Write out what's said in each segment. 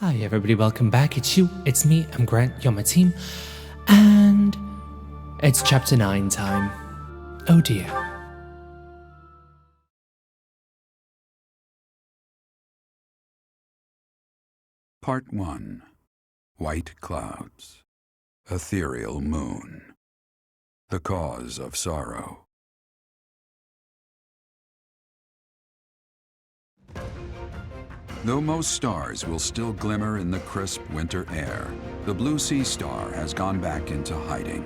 Hi everybody, welcome back. It's me, I'm Grant, you're my team, and it's chapter 9 time. Oh dear. Part 1. White Clouds. Ethereal Moon. The Cause of Sorrow. Though most stars will still glimmer in the crisp winter air, the blue sea star has gone back into hiding.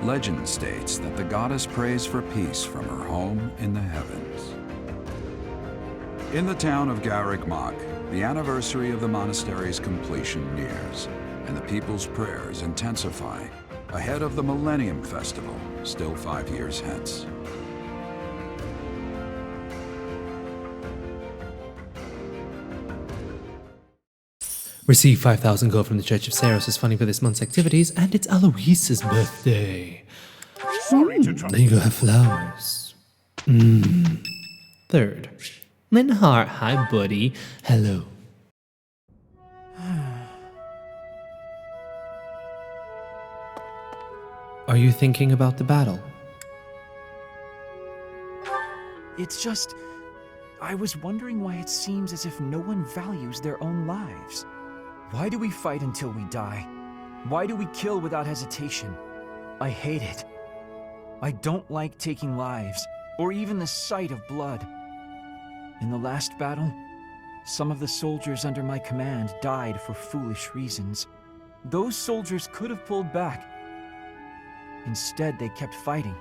Legend states that the goddess prays for peace from her home in the heavens. In the town of Garreg-Mach, the anniversary of the monastery's completion nears, and the people's prayers intensify ahead of the Millennium Festival, still 5 years hence. Receive 5,000 gold from the Church of Saros as funding for this month's activities, and it's Aloise's birthday. There you go, have flowers. Third. Linhart, hi buddy. Hello. Are you thinking about the battle? It's just, I was wondering why it seems as if no one values their own lives. Why do we fight until we die? Why do we kill without hesitation? I hate it. I don't like taking lives, or even the sight of blood. In the last battle, some of the soldiers under my command died for foolish reasons. Those soldiers could have pulled back. Instead, they kept fighting,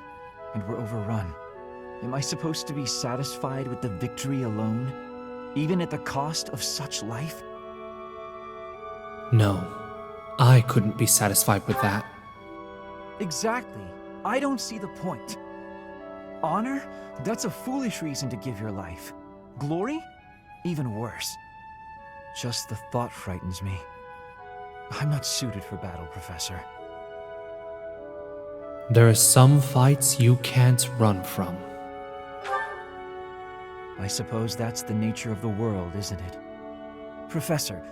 and were overrun. Am I supposed to be satisfied with the victory alone, even at the cost of such life? No, I couldn't be satisfied with that. Exactly. I don't see the point. Honor? That's a foolish reason to give your life. Glory? Even worse. Just the thought frightens me. I'm not suited for battle, Professor. There are some fights you can't run from. I suppose that's the nature of the world, isn't it? Professor,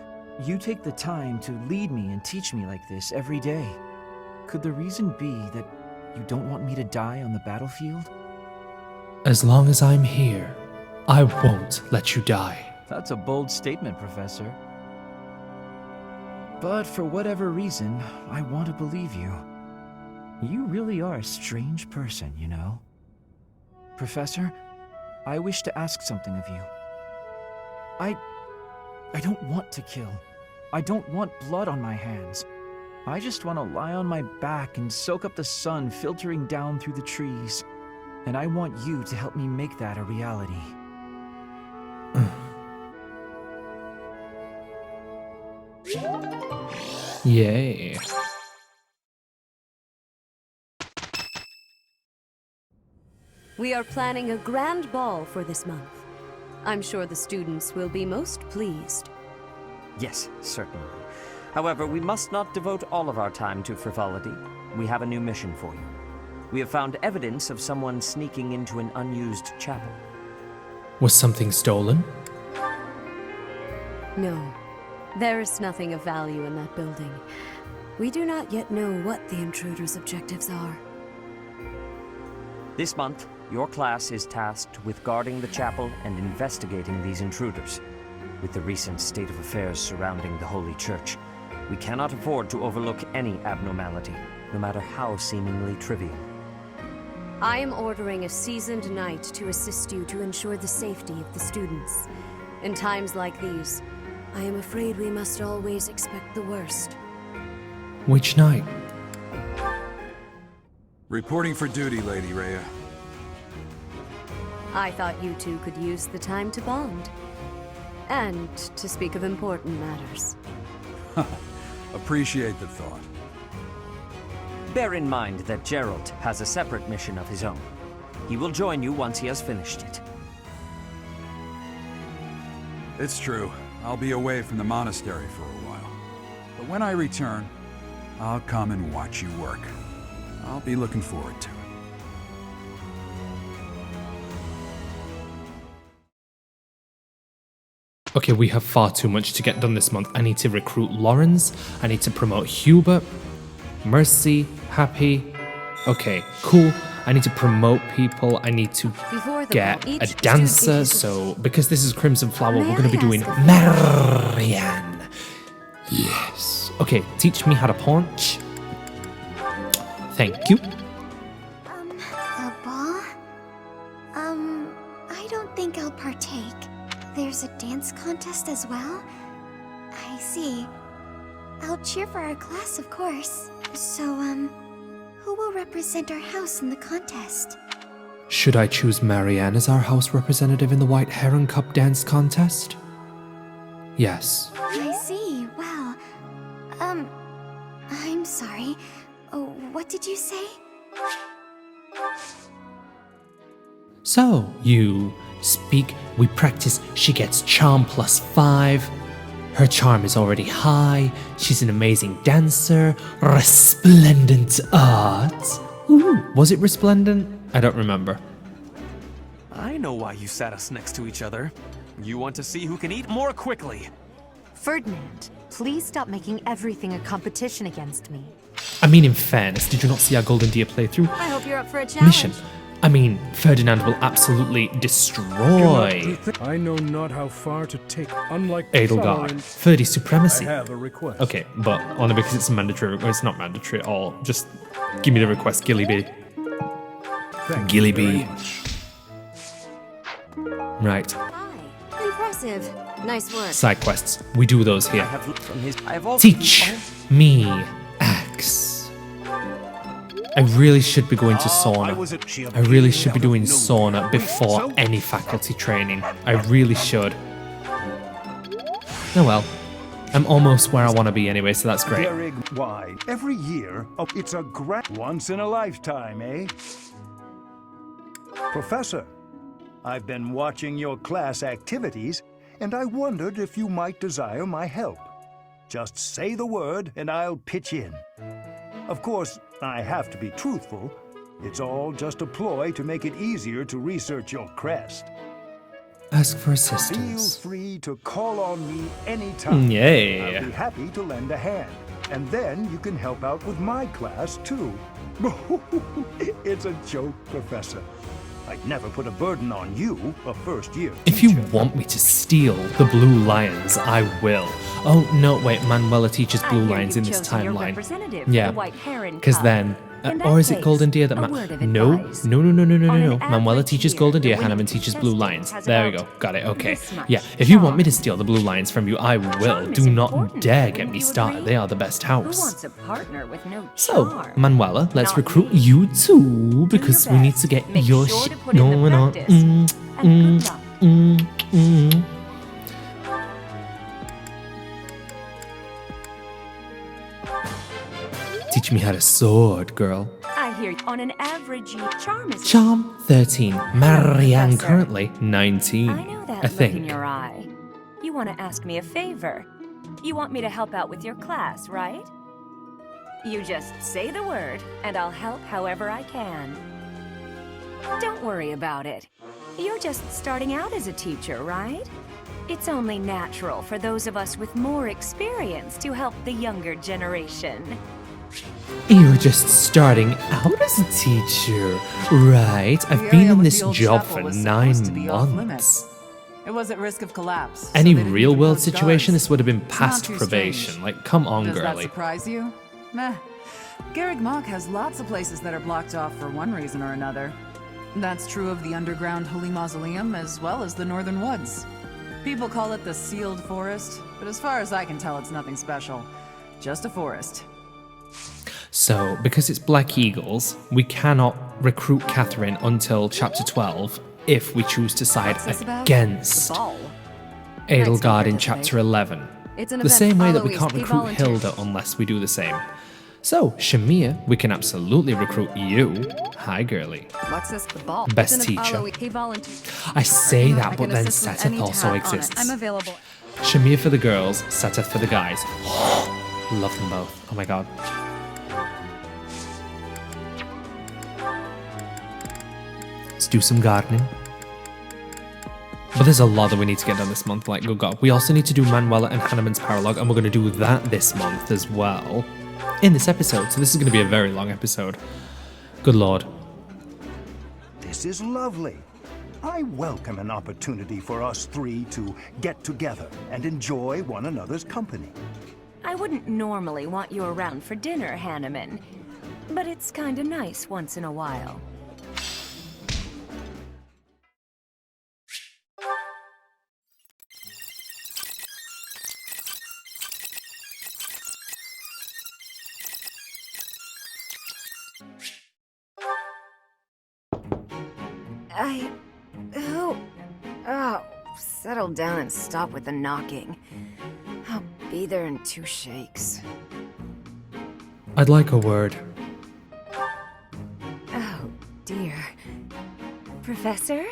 you take the time to lead me and teach me like this every day. Could the reason be that you don't want me to die on the battlefield? As long as I'm here, I won't let you die. That's a bold statement, Professor. But for whatever reason, I want to believe you. You really are a strange person, you know. Professor, I wish to ask something of you. I don't want to kill. I don't want blood on my hands. I just want to lie on my back and soak up the sun filtering down through the trees. And I want you to help me make that a reality. Yay. We are planning a grand ball for this month. I'm sure the students will be most pleased. Yes, certainly. However, we must not devote all of our time to frivolity. We have a new mission for you. We have found evidence of someone sneaking into an unused chapel. Was something stolen? No, there is nothing of value in that building. We do not yet know what the intruder's objectives are. This month, your class is tasked with guarding the chapel and investigating these intruders. With the recent state of affairs surrounding the Holy Church, we cannot afford to overlook any abnormality, no matter how seemingly trivial. I am ordering a seasoned knight to assist you to ensure the safety of the students. In times like these, I am afraid we must always expect the worst. Which night? Reporting for duty, Lady Rhea. I thought you two could use the time to bond. And to speak of important matters. Appreciate the thought. Bear in mind that Gerald has a separate mission of his own. He will join you once he has finished it. It's true. I'll be away from the monastery for a while. But when I return, I'll come and watch you work. I'll be looking forward to it. Okay, we have far too much to get done this month. I need to recruit Lawrence. I need to promote Hubert. Mercy, Happy. Okay, cool. I need to promote people. I need to get a dancer. So, because this is Crimson Flower, we're going to be doing Marianne. Yes. Okay, teach me how to punch. Thank you. A ball? I don't think I'll partake. There's a dance contest as well? I see. I'll cheer for our class, of course. So, who will represent our house in the contest? Should I choose Marianne as our house representative in the White Heron Cup dance contest? Yes. I see. Well, I'm sorry. Oh, what did you say? So, you speak, we practice, she gets charm +5. Her charm is already high, she's an amazing dancer, resplendent art. Ooh, was it resplendent? I don't remember. I know why you sat us next to each other. You want to see who can eat more quickly. Ferdinand, please stop making everything a competition against me. I mean, in fairness, did you not see our Golden Deer playthrough? I hope you're up for a challenge. Mission. I mean, Ferdinand will absolutely destroy I know not how far to take, unlike Edelgard. 30 I supremacy. have a request. Okay, but only because it's mandatory. Well, it's not mandatory at all. Just give me the request, Gilly B. Thank Gilly you very B. much. Right. Hi. Impressive. Nice work. Side quests. We do those I here. have looked from his. I have also Teach me axe. I really should be going to sauna. I really should be doing sauna before any faculty training. I really should. Oh well. I'm almost where I want to be anyway, so that's great. Why? Every year, it's a once in a lifetime, eh? Professor, I've been watching your class activities, and I wondered if you might desire my help. Just say the word, and I'll pitch in. Of course, I have to be truthful. It's all just a ploy to make it easier to research your crest. Ask for Feel assistance. free to call on me anytime. Yay. I'll be happy to lend a hand. And then you can help out with my class, too. It's a joke, Professor. I'd never put a burden on you, a first-year If you teacher. want me to steal the Blue Lions, I will. Oh, no, wait, Manuela teaches Blue Lions in this timeline. Yeah, because then... or is it Golden Deer that... No. Manuela teaches Golden Deer, Hanneman teaches Blue Lions. There we go. Got it, okay. Yeah, if you want me to steal the Blue Lions from you, I will. Do not dare get me started. They are the best house. So, Manuela, let's recruit you too, because we need to get your shit going on. Teach me how to sword, girl. I hear on an average charm is Charm 13. Marianne currently 19. I know that I look think. in your eye. You want to ask me a favor. You want me to help out with your class, right? You just say the word, and I'll help however I can. Don't worry about it. You're just starting out as a teacher, right? It's only natural for those of us with more experience to help the younger generation. You're just starting out as a teacher, right? I've been in this job for 9 months. It was at risk of collapse. so Any they didn't real keep world those situation, guards. this would have been It's past not too probation. strange. Like, come on, Does that girly. surprise you? Meh. Garreg Mach has lots of places that are blocked off for one reason or another. That's true of the underground Holy Mausoleum as well as the Northern Woods. People call it the Sealed Forest, but as far as I can tell, it's nothing special. Just a forest. So, because it's Black Eagles, we cannot recruit Catherine until chapter 12 if we choose to side What's this about? against The ball. Edelgard in chapter 11. It's an The event same way that we Alois can't P. recruit volunteered. Hilda unless we do the same. So, Shamir, we can absolutely recruit you. Hi, girly. What's this? The ball. Best It's an teacher. Alois P. volunteered. I say I that, but can then assist with Seth any also tab on it. exists. I'm available. Shamir for the girls, Seth for the guys. Love them both. Oh my god. Let's do some gardening. But there's a lot that we need to get done this month, like good God. We also need to do Manuela and Hanneman's paralogue, and we're going to do that this month as well. In this episode, so this is going to be a very long episode. Good Lord. This is lovely. I welcome an opportunity for us three to get together and enjoy one another's company. I wouldn't normally want you around for dinner, Hanneman, but it's kinda nice once in a while. Oh, settle down and stop with the knocking. I'll be there in 2 shakes. I'd like a word. Oh, dear. Professor?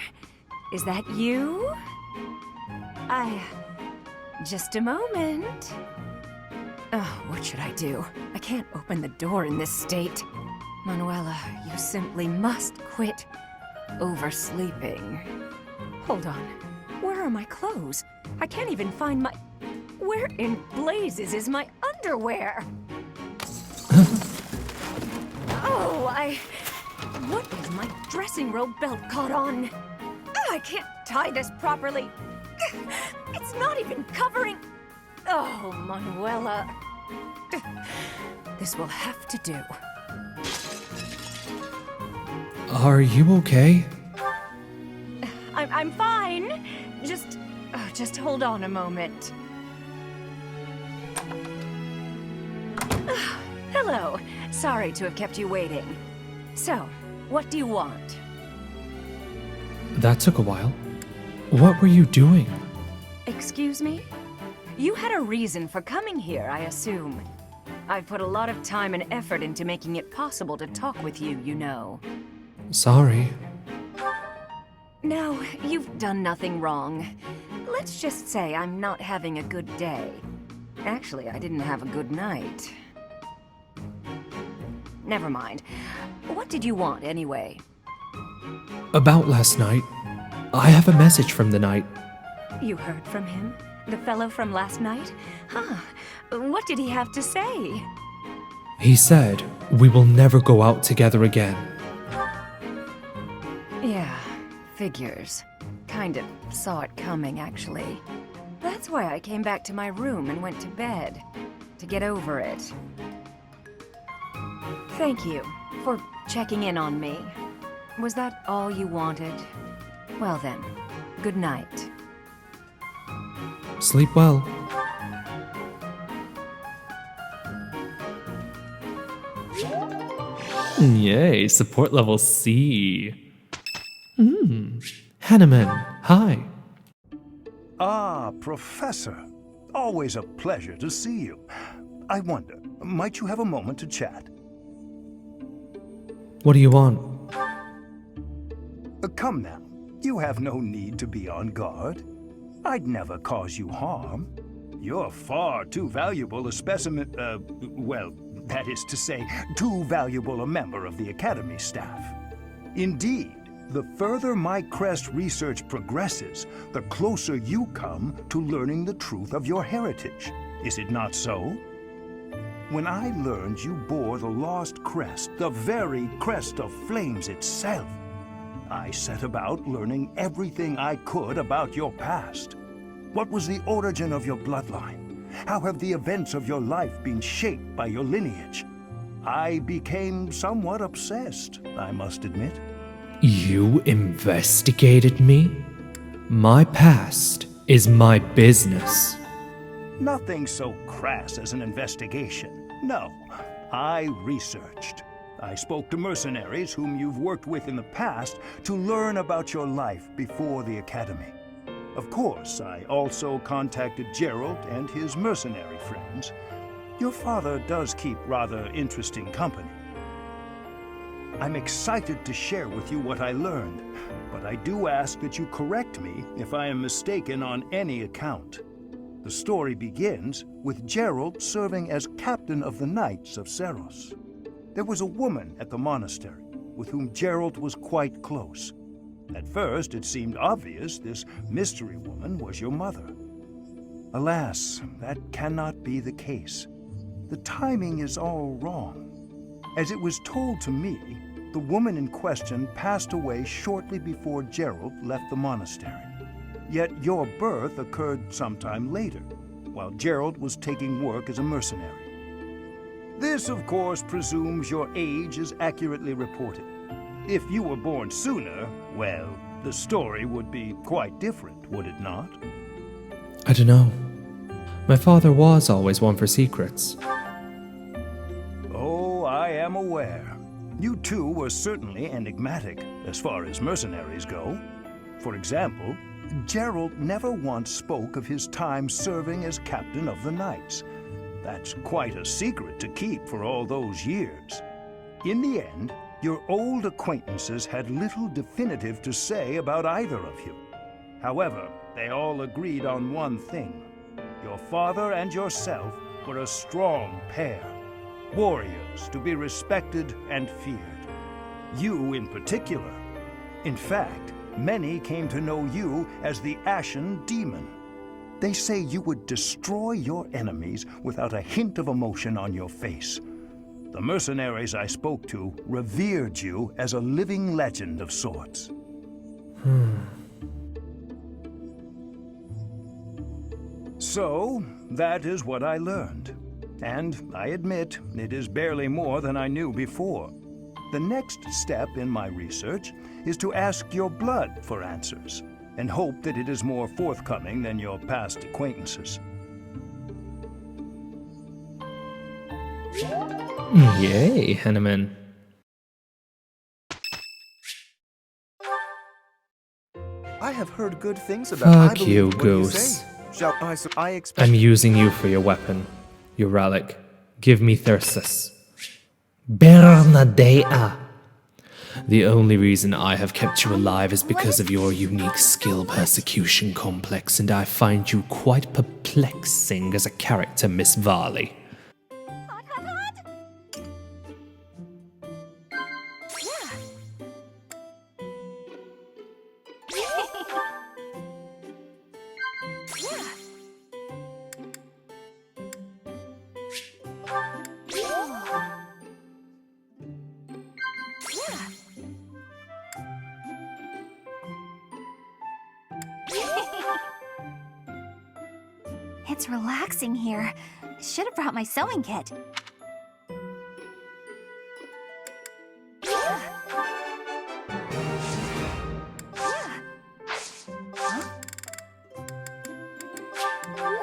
Is that you? Just a moment. Oh, what should I do? I can't open the door in this state. Manuela, you simply must quit oversleeping. Hold on. Where are my clothes? I can't even find my... Where in blazes is my underwear? What is my dressing robe belt caught on? I can't tie this properly. It's not even covering... Oh, Manuela. This will have to do. Are you okay? I'm fine. Just hold on a moment. Hello. Sorry to have kept you waiting. So, what do you want? That took a while. What were you doing? Excuse me? You had a reason for coming here, I assume. I've put a lot of time and effort into making it possible to talk with you, you know. Sorry. No, you've done nothing wrong. Let's just say I'm not having a good day. Actually, I didn't have a good night. Never mind. What did you want, anyway? About last night. I have a message from the knight. You heard from him? The fellow from last night? Huh. What did he have to say? He said, we will never go out together again. Yeah, figures. Kind of saw it coming, actually. That's why I came back to my room and went to bed. To get over it. Thank you for checking in on me. Was that all you wanted? Well then, good night. Sleep well. Yay, support level C. Hanneman, hi. Ah, Professor. Always a pleasure to see you. I wonder, might you have a moment to chat? What do you want? Come now. You have no need to be on guard. I'd never cause you harm. You're far too valuable a specimen, well, that is to say, too valuable a member of the Academy staff. Indeed, the further my crest research progresses, the closer you come to learning the truth of your heritage. Is it not so? When I learned you bore the lost crest, the very crest of flames itself, I set about learning everything I could about your past. What was the origin of your bloodline? How have the events of your life been shaped by your lineage? I became somewhat obsessed, I must admit. You investigated me? My past is my business. Nothing so crass as an investigation. No, I researched. I spoke to mercenaries whom you've worked with in the past to learn about your life before the Academy. Of course, I also contacted Gerald and his mercenary friends. Your father does keep rather interesting company. I'm excited to share with you what I learned, but I do ask that you correct me if I am mistaken on any account. The story begins with Gerald serving as captain of the Knights of Seros. There was a woman at the monastery with whom Gerald was quite close. At first, it seemed obvious this mystery woman was your mother. Alas, that cannot be the case. The timing is all wrong. As it was told to me, the woman in question passed away shortly before Gerald left the monastery. Yet your birth occurred sometime later, while Gerald was taking work as a mercenary. This, of course, presumes your age is accurately reported. If you were born sooner, well, the story would be quite different, would it not? I don't know. My father was always one for secrets. Oh, I am aware. You two were certainly enigmatic, as far as mercenaries go. For example, Gerald never once spoke of his time serving as captain of the Knights. That's quite a secret to keep for all those years. In the end, your old acquaintances had little definitive to say about either of you. However, they all agreed on one thing. Your father and yourself were a strong pair. Warriors to be respected and feared. You in particular. In fact, many came to know you as the Ashen Demon. They say you would destroy your enemies without a hint of emotion on your face. The mercenaries I spoke to revered you as a living legend of sorts. So, that is what I learned. And I admit, it is barely more than I knew before. The next step in my research is to ask your blood for answers, and hope that it is more forthcoming than your past acquaintances. Yay, Henneman. I have heard good things about. Fuck you, Goose. Shall I expect? I'm using you for your weapon, your relic. Give me Thyrsus. Bernadea. The only reason I have kept you alive is because of your unique skill persecution complex, and I find you quite perplexing as a character, Miss Varley. It's relaxing here. Should have brought my sewing kit.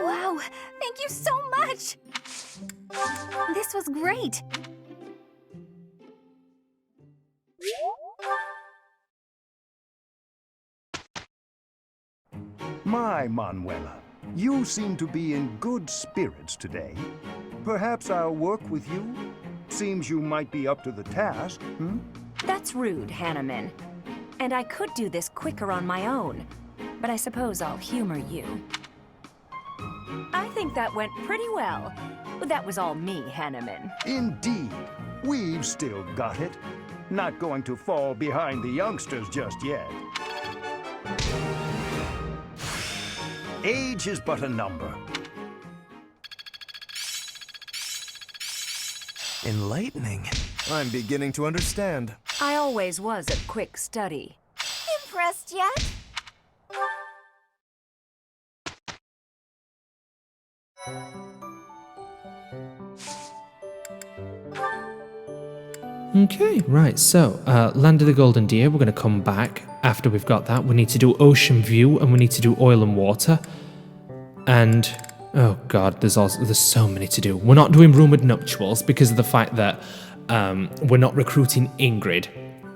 Wow, thank you so much! This was great! My Manuela, you seem to be in good spirits today. Perhaps I'll work with you? Seems you might be up to the task, That's rude, Hanneman. And I could do this quicker on my own, but I suppose I'll humor you. I think that went pretty well. That was all me, Hanneman. Indeed. We've still got it. Not going to fall behind the youngsters just yet. Age is but a number. Enlightening. I'm beginning to understand. I always was a quick study. Impressed yet? Okay, right, so, Land of the Golden Deer, we're going to come back after we've got that. We need to do Ocean View, and we need to do Oil and Water. And, oh god, there's so many to do. We're not doing Rumored Nuptials because of the fact that we're not recruiting Ingrid.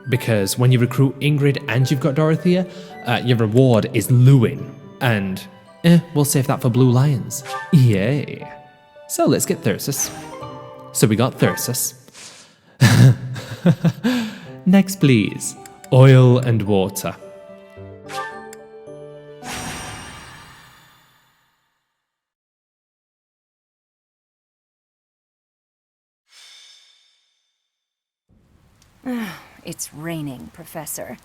Because when you recruit Ingrid and you've got Dorothea, your reward is Lewin. And, we'll save that for Blue Lions. Yay. So let's get Thyrsus. So we got Thyrsus. Next, please. Oil and water. It's raining, Professor.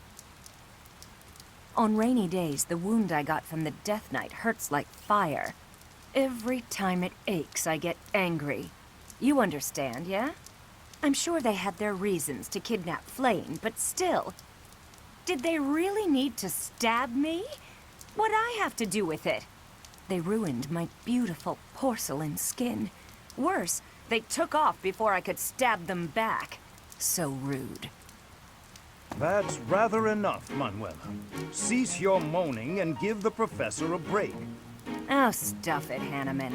On rainy days, the wound I got from the Death Knight hurts like fire. Every time it aches, I get angry. You understand, yeah? I'm sure they had their reasons to kidnap Flame, but still. Did they really need to stab me? What'd I have to do with it? They ruined my beautiful porcelain skin. Worse, they took off before I could stab them back. So rude. That's rather enough, Manuela. Cease your moaning and give the professor a break. Oh, stuff it, Hanneman.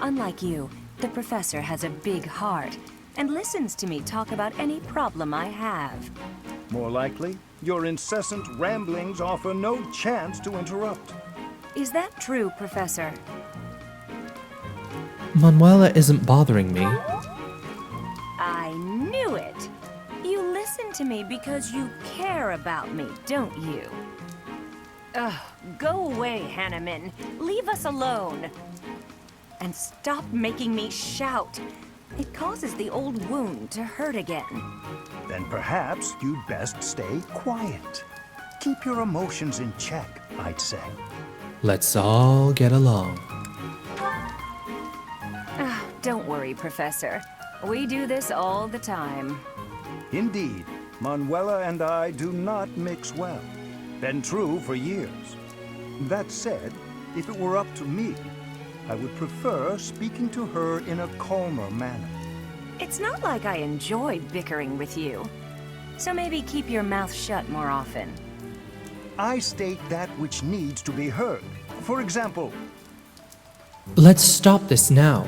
Unlike you, the professor has a big heart and listens to me talk about any problem I have. More likely, your incessant ramblings offer no chance to interrupt. Is that true, Professor? Manuela isn't bothering me. I knew it! You listen to me because you care about me, don't you? Ugh, go away, Hanneman. Leave us alone. And stop making me shout. It causes the old wound to hurt again. Then perhaps you'd best stay quiet. Keep your emotions in check, I'd say. Let's all get along. Don't worry, Professor. We do this all the time. Indeed, Manuela and I do not mix well. Been true for years. That said, if it were up to me, I would prefer speaking to her in a calmer manner. It's not like I enjoy bickering with you. So maybe keep your mouth shut more often. I state that which needs to be heard. For example... Let's stop this now.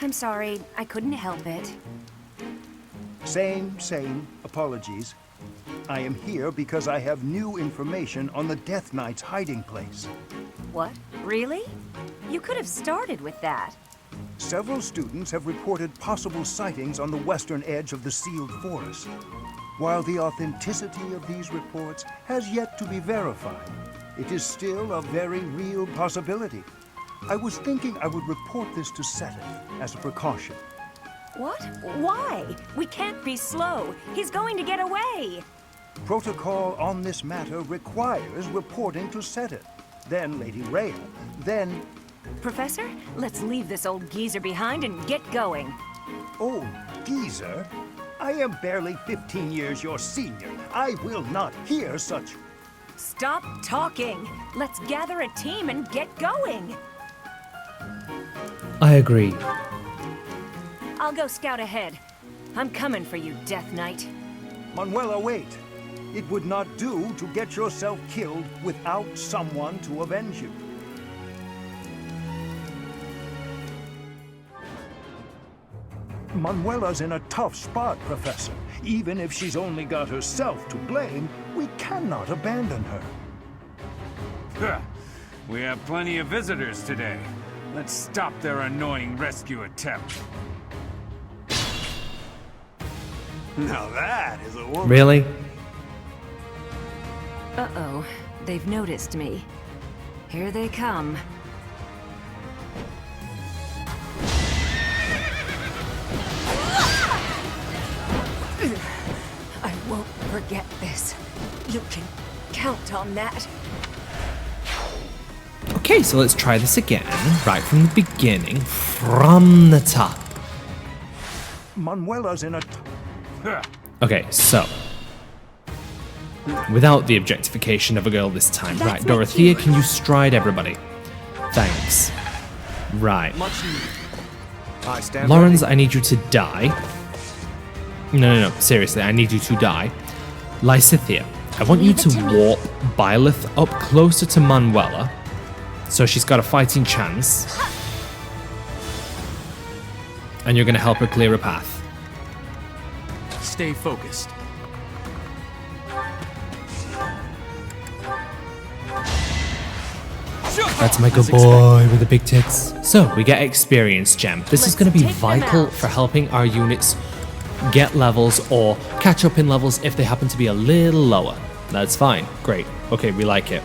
I'm sorry, I couldn't help it. Same. Apologies. I am here because I have new information on the Death Knight's hiding place. What? Really? You could have started with that. Several students have reported possible sightings on the western edge of the sealed forest. While the authenticity of these reports has yet to be verified, it is still a very real possibility. I was thinking I would report this to Seteth as a precaution. What? Why? We can't be slow. He's going to get away. Protocol on this matter requires reporting to Seteth, then Lady Rhea, then... Professor, let's leave this old geezer behind and get going. Old geezer? I am barely 15 years your senior. I will not hear such... Stop talking. Let's gather a team and get going. I agree. I'll go scout ahead. I'm coming for you, Death Knight. Manuela, wait. It would not do to get yourself killed without someone to avenge you. Manuela's in a tough spot, Professor. Even if she's only got herself to blame, we cannot abandon her. We have plenty of visitors today. Let's stop their annoying rescue attempt. Now that is a woman. Really? Uh-oh. They've noticed me. Here they come. I won't forget this. You can count on that. Okay, so let's try this again, right from the beginning, from the top. Manuela's in a... Okay, so... without the objectification of a girl this time. Right, Dorothea, can you stride everybody? Thanks. Right. Lawrence, I need you to die. No, seriously, I need you to die. Lysithea, I want you to warp Byleth up closer to Manuela, so she's got a fighting chance. And you're going to help her clear a path. Stay focused. That's my good boy with the big tits. So, we get experience gem. This is going to be vital for helping our units get levels or catch up in levels if they happen to be a little lower. That's fine. Great. Okay, we like it.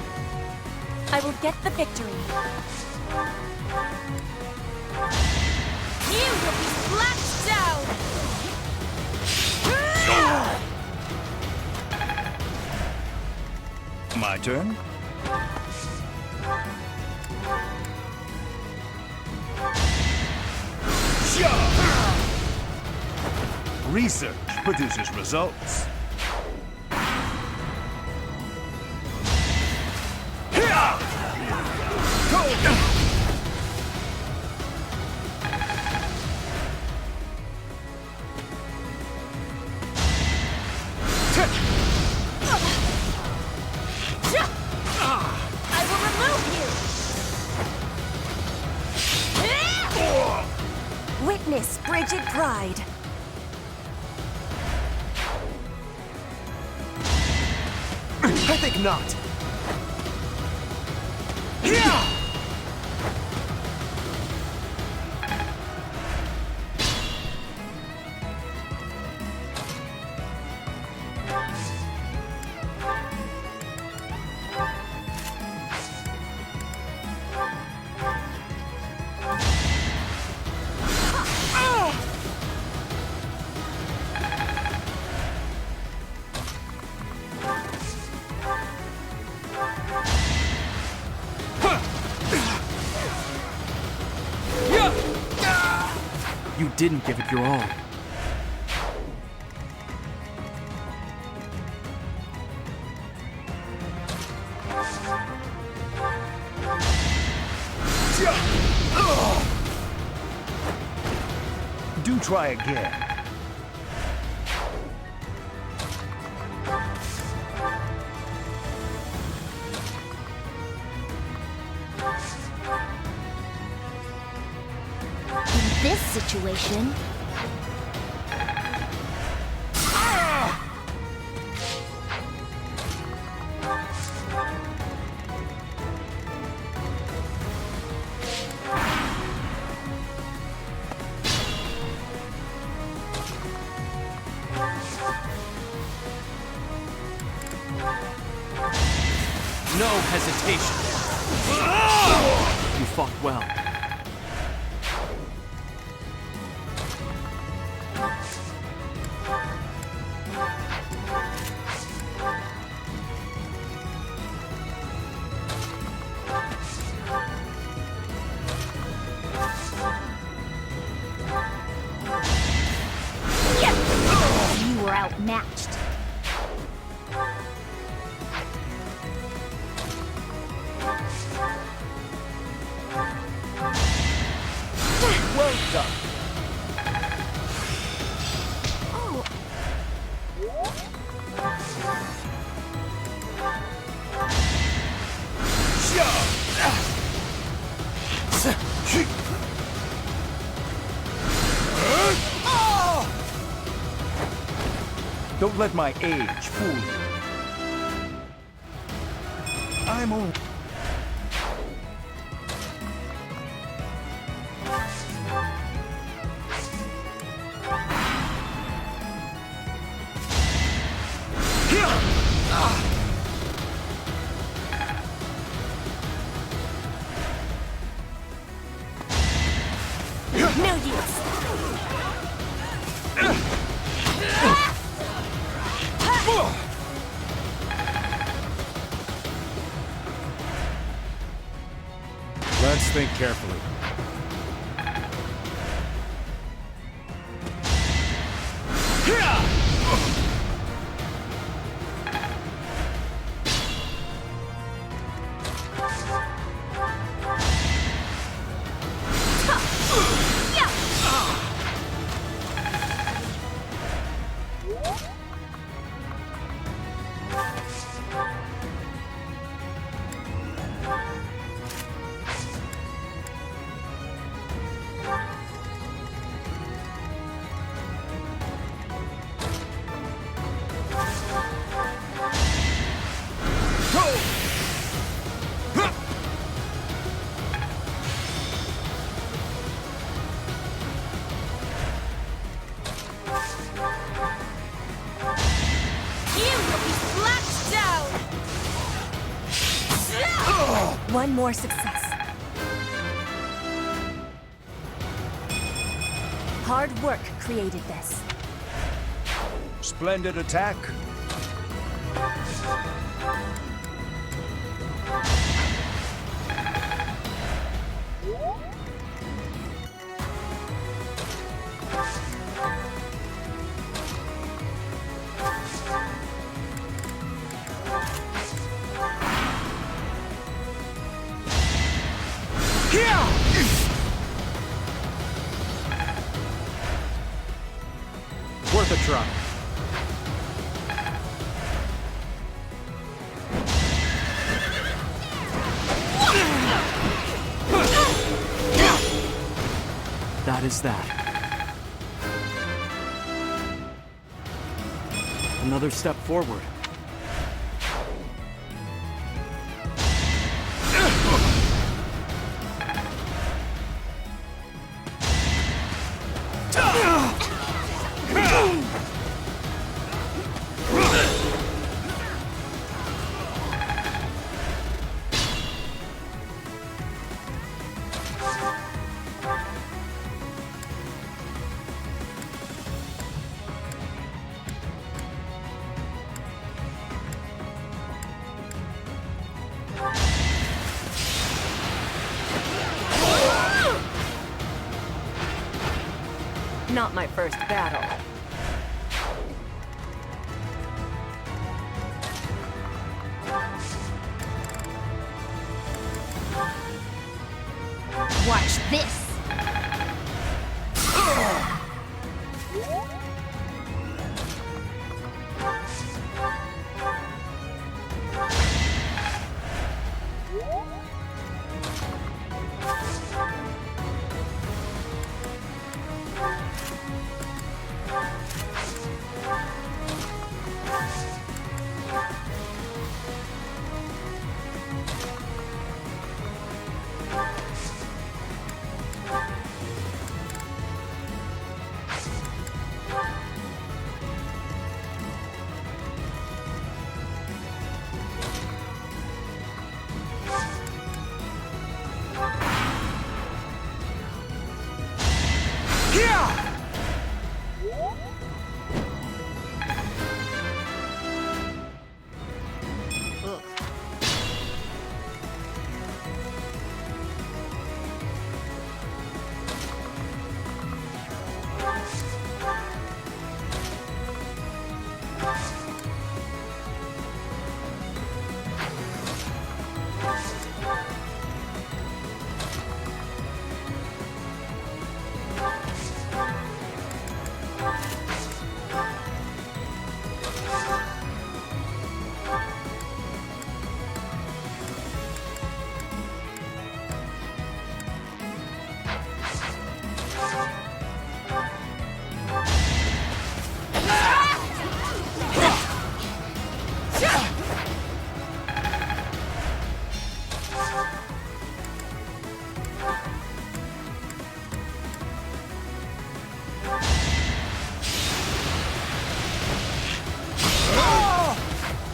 I will get the victory. You will be splashed down! My turn? Research produces results. I will remove you! Witness frigid pride. I think not. You didn't give it your all. Do try again. In this situation... No hesitation. You fought well. You were outmatched. Well done. Oh. Don't let my age fool you. I'm only... No use. Let's think carefully. One more success. Hard work created this. Splendid attack. Worth a try. That is that. Another step forward. Not my first battle. Watch this!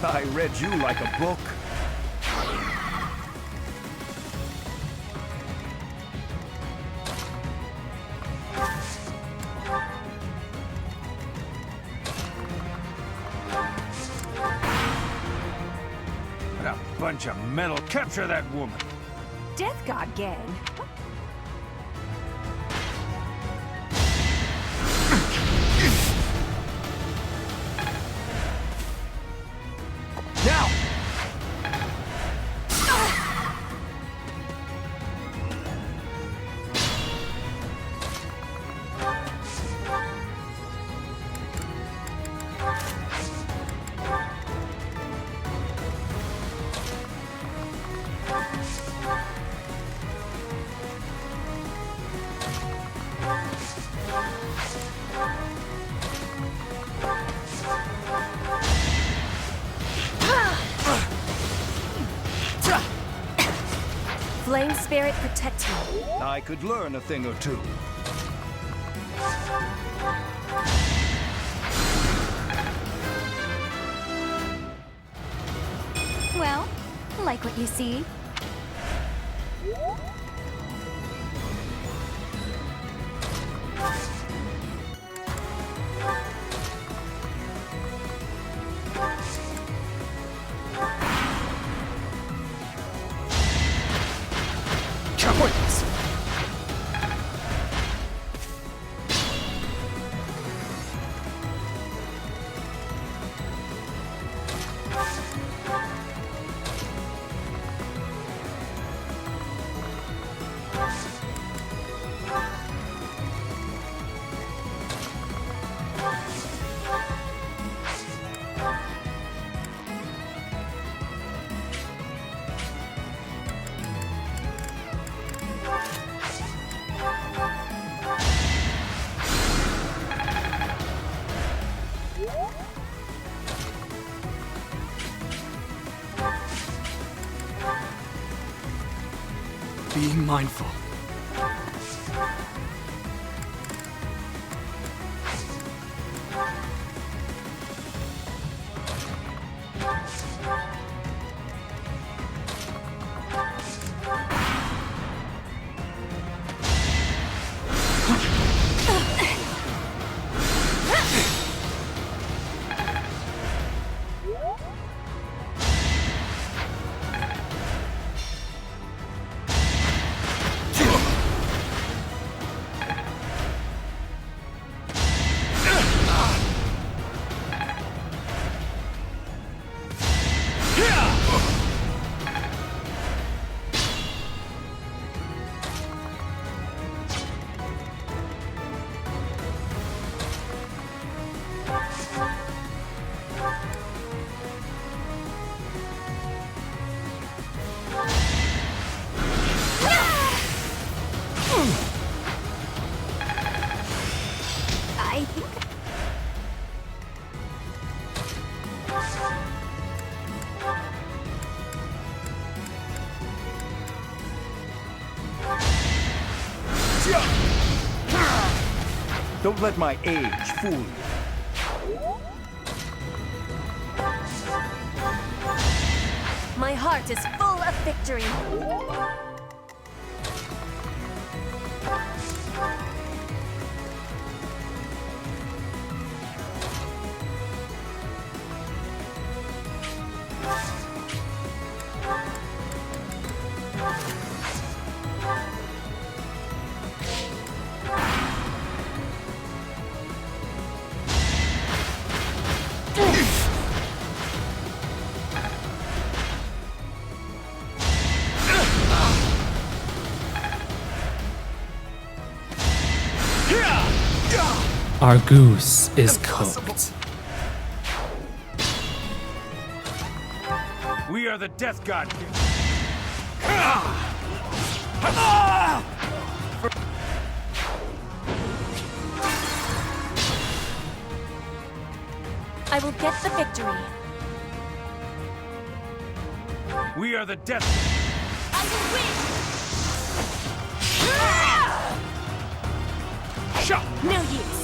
I read you like a book. What a bunch of metal. Capture that woman. Death God gang. Now! Flame spirit, protect me. I could learn a thing or two. Well, like what you see. Be mindful. Don't let my age fool you. My heart is full of victory. Our goose is cooked. We are the Death God. I will get the victory. We are the Death. I will win. Shot. No use.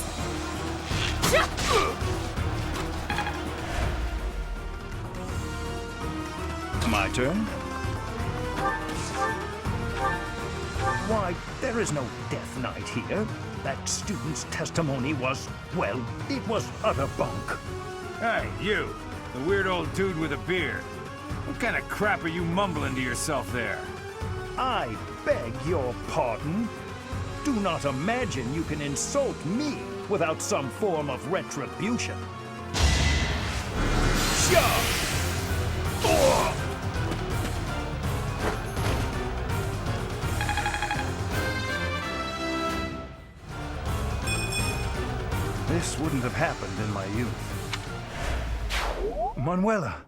My turn? Why, there is no Death Knight here. That student's testimony was, well, it was utter bunk. Hey, you, the weird old dude with a beard. What kind of crap are you mumbling to yourself there? I beg your pardon. Do not imagine you can insult me without some form of retribution. This wouldn't have happened in my youth. Manuela,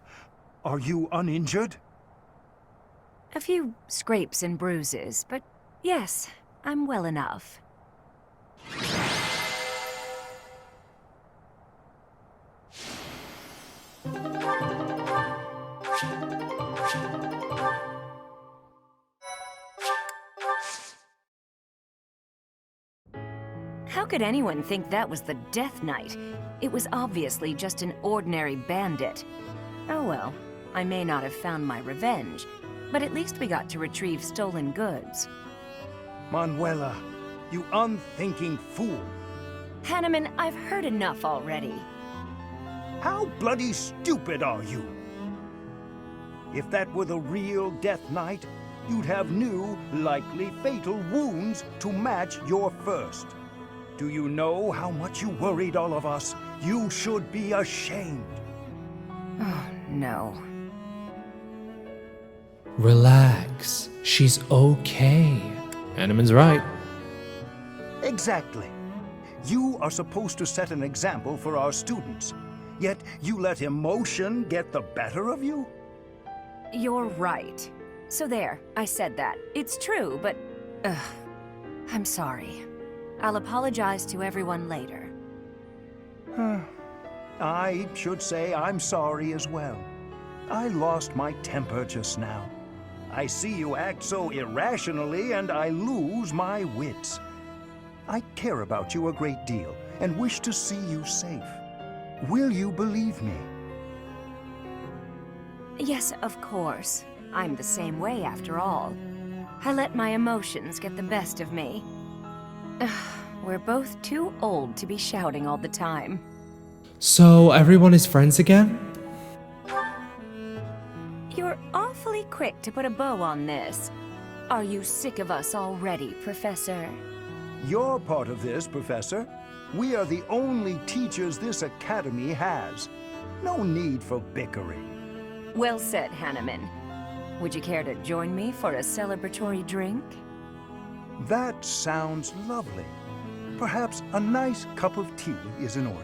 are you uninjured? A few scrapes and bruises, but yes, I'm well enough. How could anyone think that was the Death Knight? It was obviously just an ordinary bandit. Oh well, I may not have found my revenge, but at least we got to retrieve stolen goods. Manuela, you unthinking fool. Hanneman, I've heard enough already. How bloody stupid are you? If that were the real Death Knight, you'd have new, likely fatal wounds to match your first. Do you know how much you worried all of us? You should be ashamed. Oh, no. Relax. She's okay. Hanneman's right. Exactly. You are supposed to set an example for our students, yet you let emotion get the better of you? You're right. So there, I said that. It's true, but... I'm sorry. I'll apologize to everyone later. I should say I'm sorry as well. I lost my temper just now. I see you act so irrationally and I lose my wits. I care about you a great deal and wish to see you safe. Will you believe me? Yes, of course. I'm the same way after all. I let my emotions get the best of me. We're both too old to be shouting all the time. So everyone is friends again? You're awfully quick to put a bow on this. Are you sick of us already, Professor? You're part of this, Professor. We are the only teachers this academy has. No need for bickering. Well said, Hanneman. Would you care to join me for a celebratory drink? That sounds lovely. Perhaps a nice cup of tea is in order.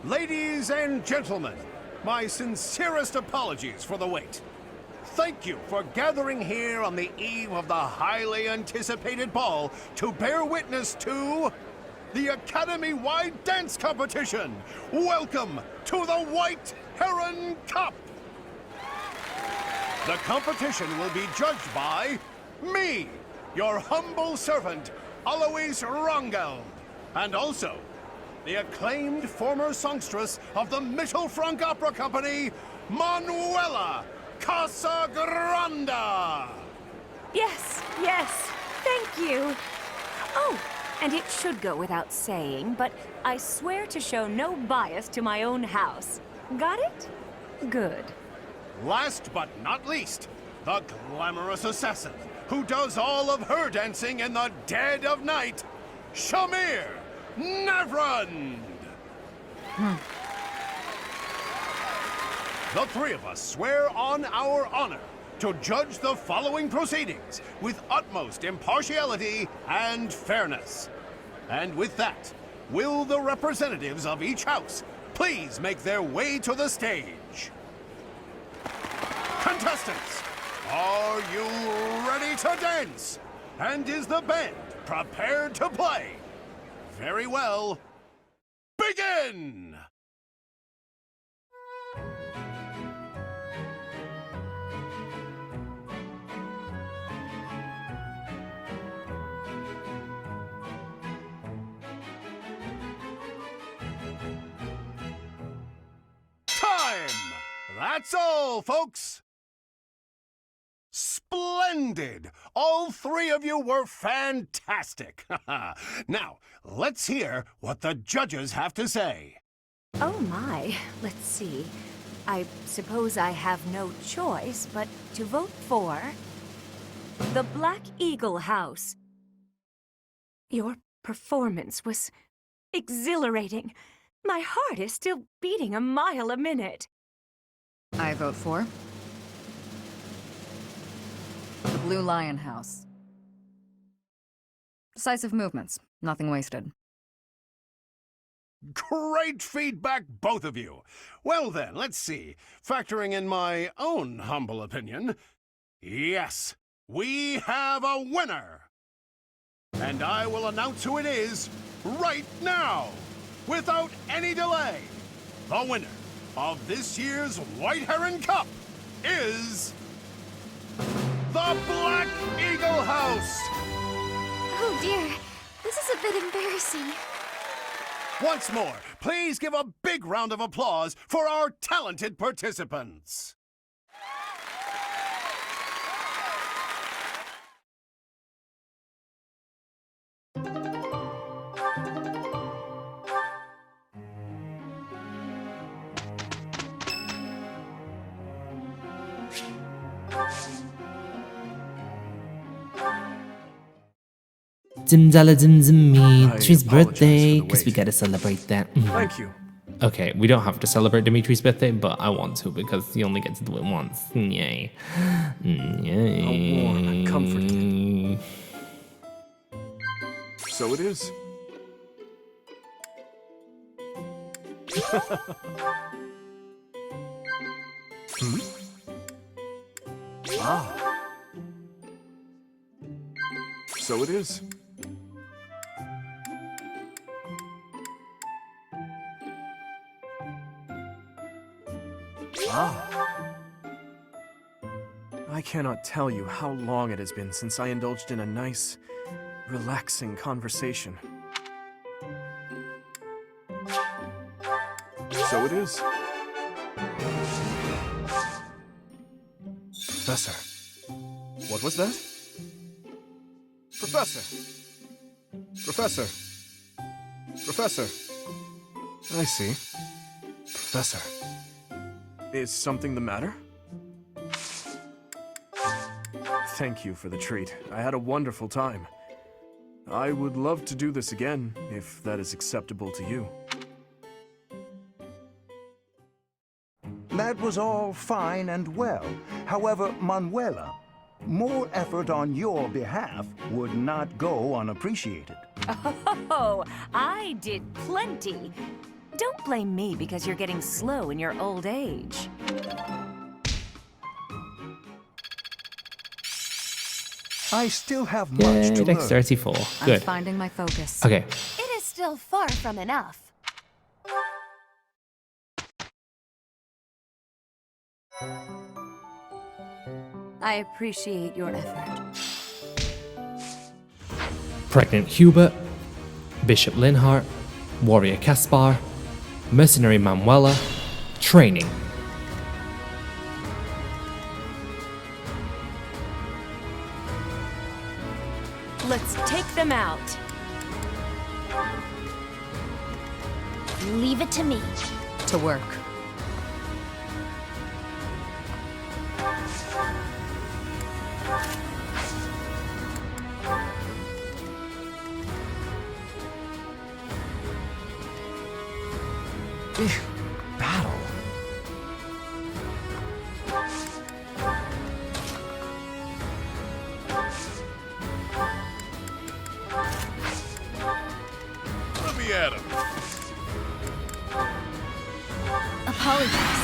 Ladies and gentlemen, my sincerest apologies for the wait. Thank you for gathering here on the eve of the highly anticipated ball to bear witness to the Academy-wide dance competition. Welcome to the White Heron Cup. The competition will be judged by me, your humble servant, Alois Rangel, and also the acclaimed former songstress of the Mittelfrank Opera Company, Manuela Casagranda! Yes, yes, thank you. Oh, and it should go without saying, but I swear to show no bias to my own house. Got it? Good. Last but not least, the glamorous assassin who does all of her dancing in the dead of night, Shamir Navrand! The three of us swear on our honor to judge the following proceedings with utmost impartiality and fairness. And with that, will the representatives of each house please make their way to the stage? Contestants, are you ready to dance? And is the band prepared to play? Very well. Begin! Time! That's all, folks! Splendid! All three of you were fantastic! Now, let's hear what the judges have to say. Oh my, let's see. I suppose I have no choice but to vote for the Black Eagle House. Your performance was exhilarating. My heart is still beating a mile a minute. I vote for the Blue Lion House. Decisive movements, nothing wasted. Great feedback, both of you. Well then, let's see. Factoring in my own humble opinion, yes, we have a winner. And I will announce who it is right now, without any delay. The winner of this year's White Heron Cup is the Black Eagle House! Oh dear, this is a bit embarrassing. Once more, please give a big round of applause for our talented participants. Zimzala Dimitri's birthday, because we gotta celebrate that. Thank you. Okay, we don't have to celebrate Dimitri's birthday, but I want to because you only get to do it once. Yay. Yay. How warm and comforting. So it is. Ah. So it is. Ah. I cannot tell you how long it has been since I indulged in a nice, relaxing conversation. So it is. Professor. What was that? Professor! Professor! Professor! I see. Professor. Is something the matter? Thank you for the treat. I had a wonderful time. I would love to do this again, if that is acceptable to you. That was all fine and well. However, Manuela, more effort on your behalf would not go unappreciated. Oh, I did plenty. Don't blame me because you're getting slow in your old age. I still have much to learn. Dexterity 4. Good. I'm finding my focus. Okay. It is still far from enough. I appreciate your effort. Pregnant Hubert, Bishop Linhart, Warrior Caspar, Mercenary Manuela, Training. Let's take them out. Leave it to me. To work. Battle. Let me at him. Apologies.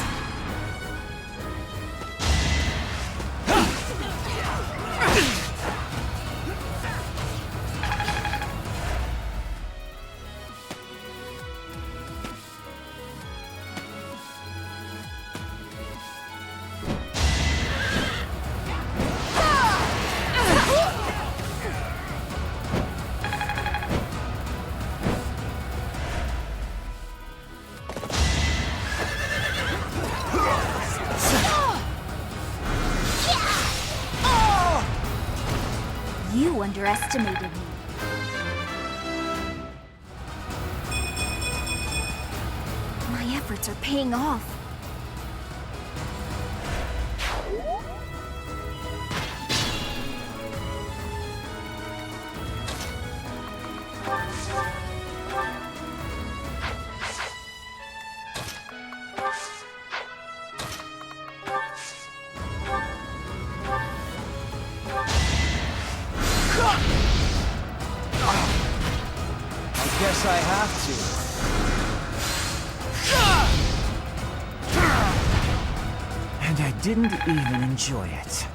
You underestimated me. My efforts are paying off. I guess I have to. And I didn't even enjoy it.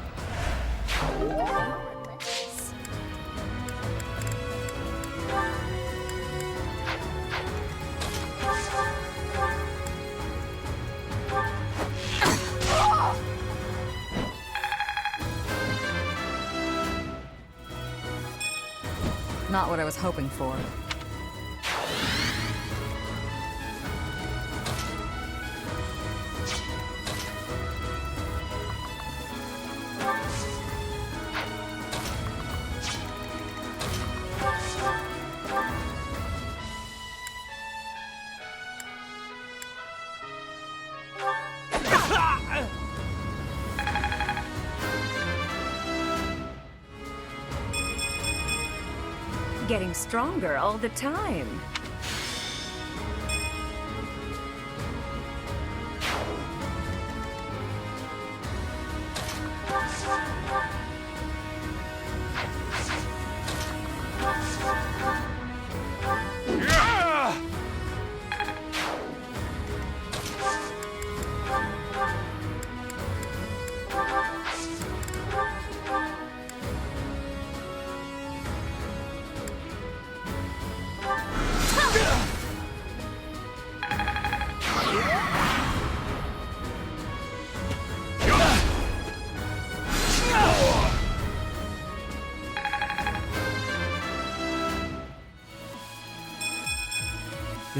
Not what I was hoping for. Getting stronger all the time.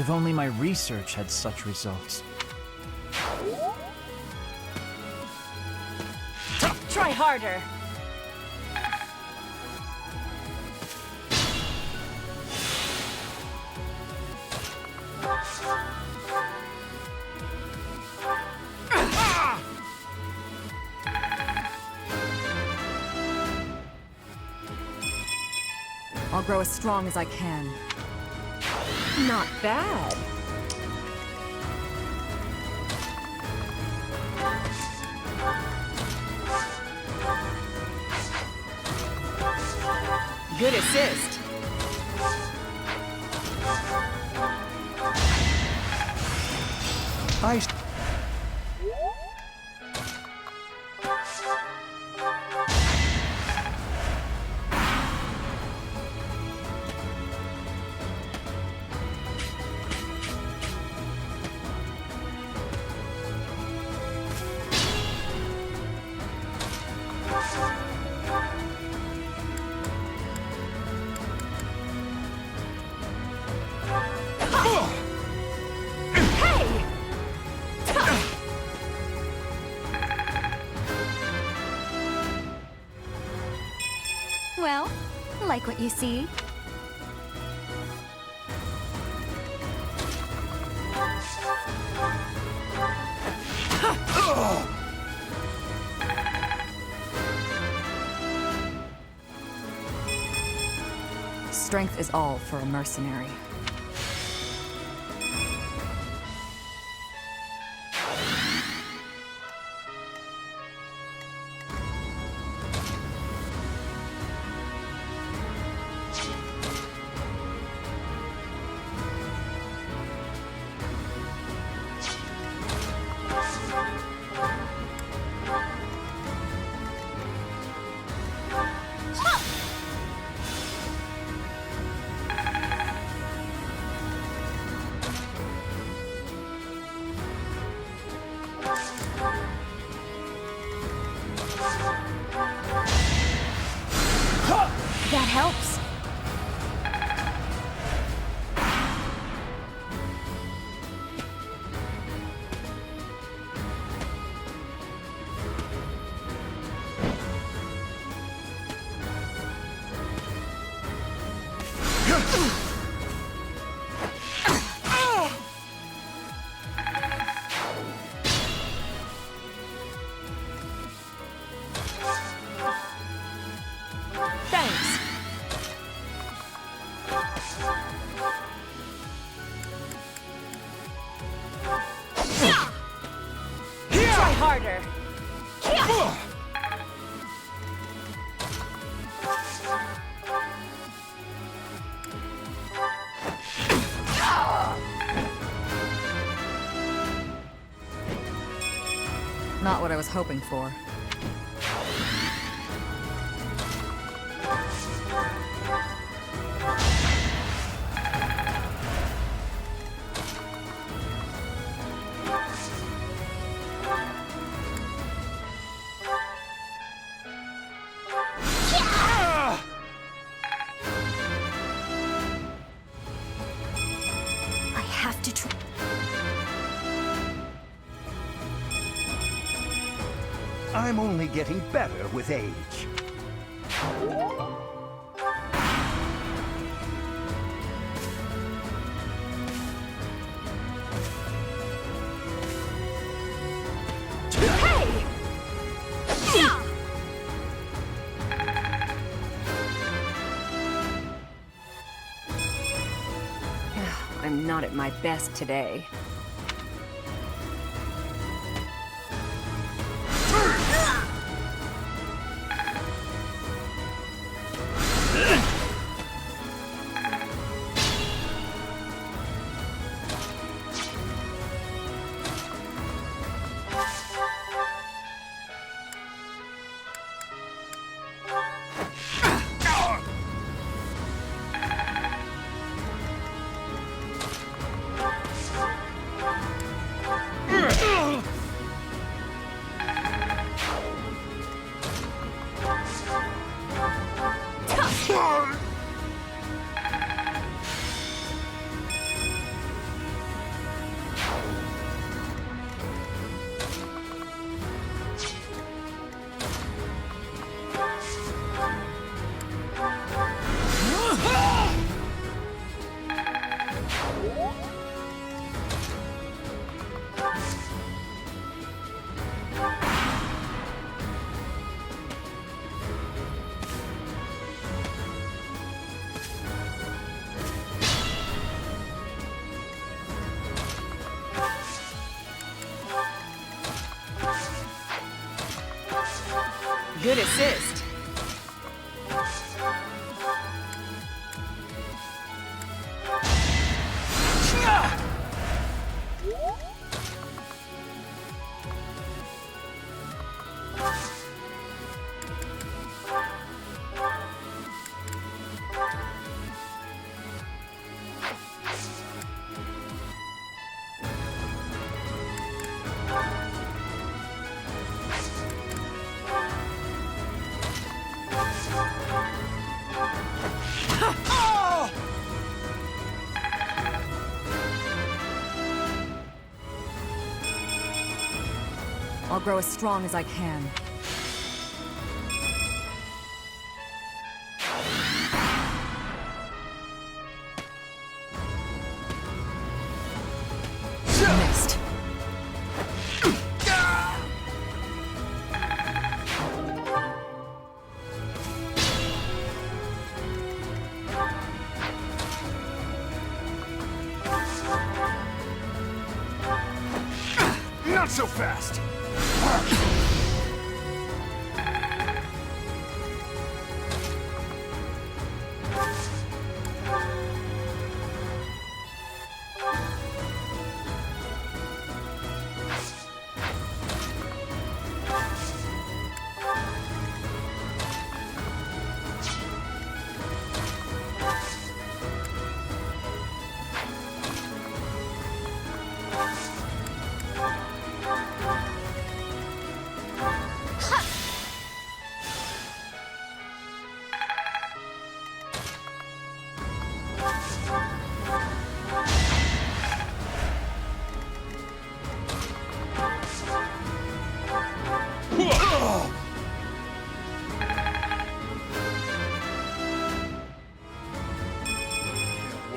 If only my research had such results. Try harder. I'll grow as strong as I can. Not bad. Good assist. Well, like what you see? Strength is all for a mercenary. That helps. Thanks. Try harder. Not what I was hoping for. I have to try. I'm only getting better with age. I'm not at my best today. Good assist. I'll grow as strong as I can. Missed. Not so fast!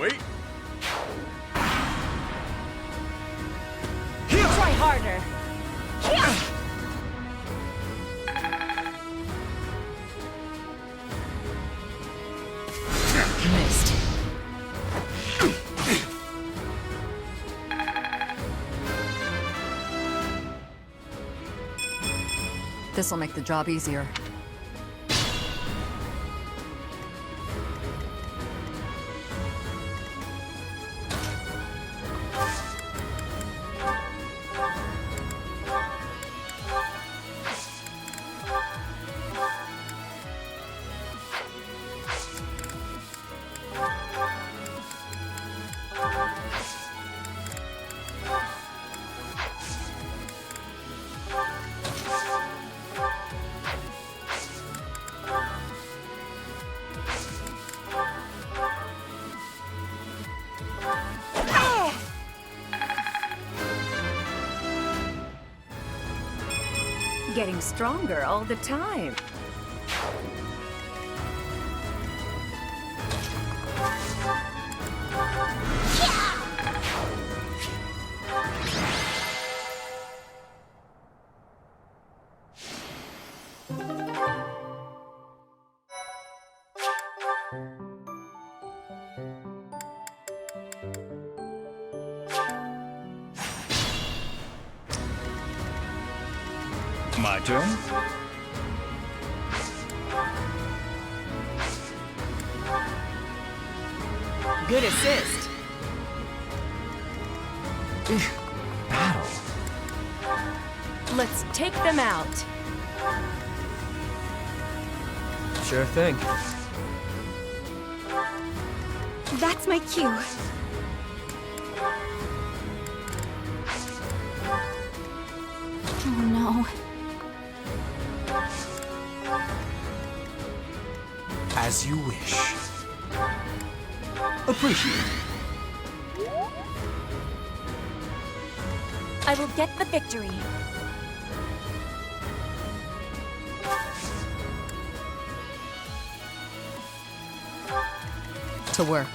Wait. Try harder. Missed. This'll make the job easier. Getting stronger all the time. My turn? Good assist. Battle. Let's take them out. Sure thing. That's my cue. Oh no. As you wish. Appreciate it. I will get the victory. To work.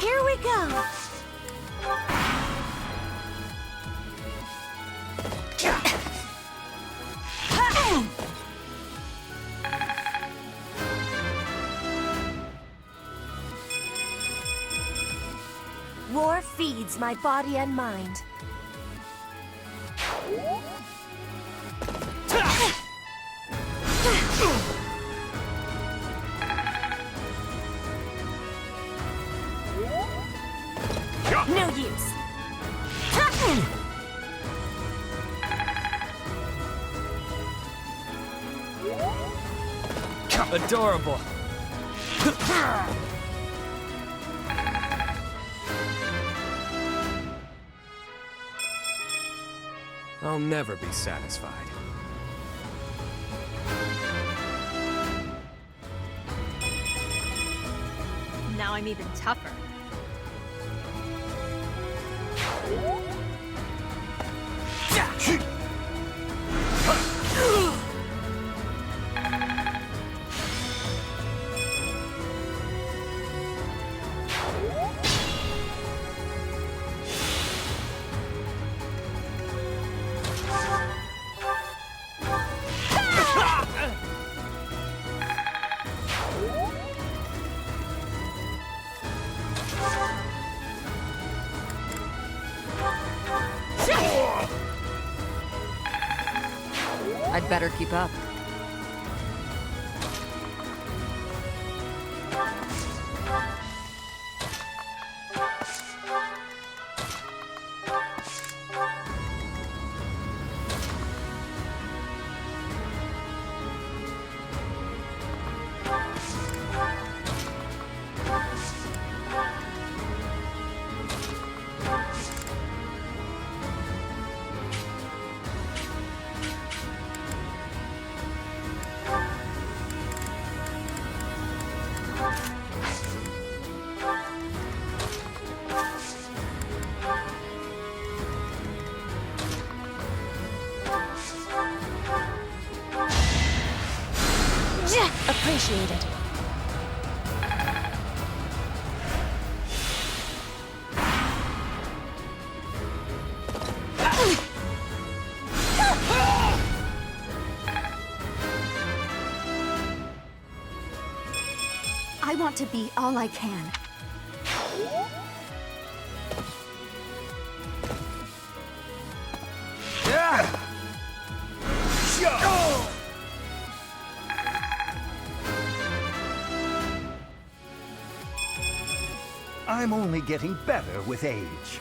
Here we go. War feeds my body and mind. No use. Adorable. I'll never be satisfied. Now I'm even tougher. I'd better keep up. Appreciated. I want to be all I can. I'm only getting better with age.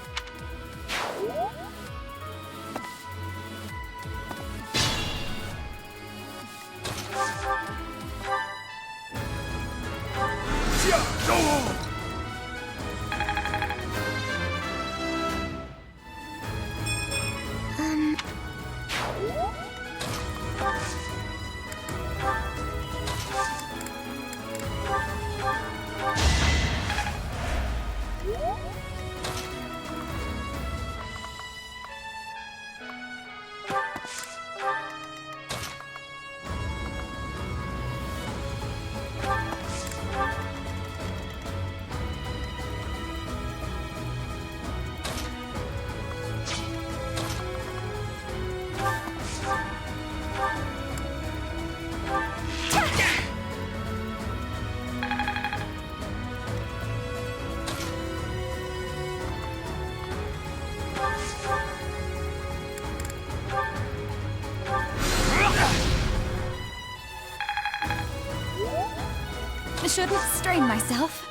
Shouldn't strain myself.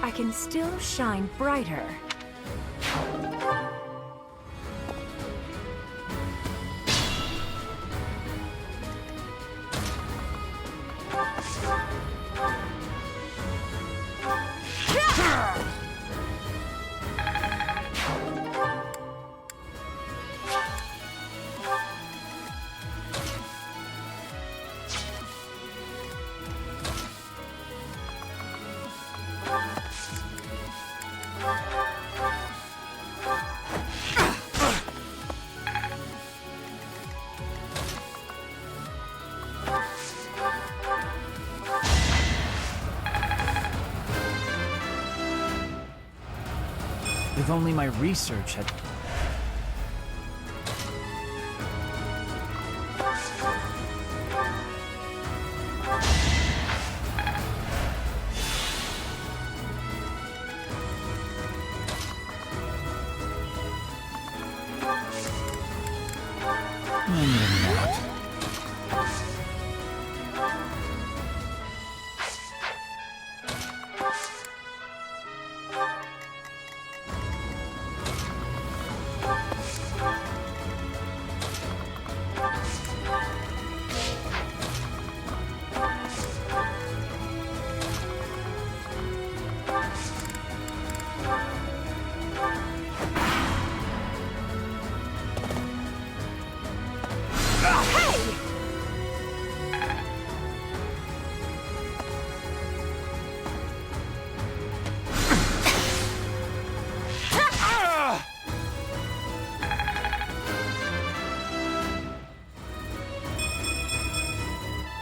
I can still shine brighter. If only my research had...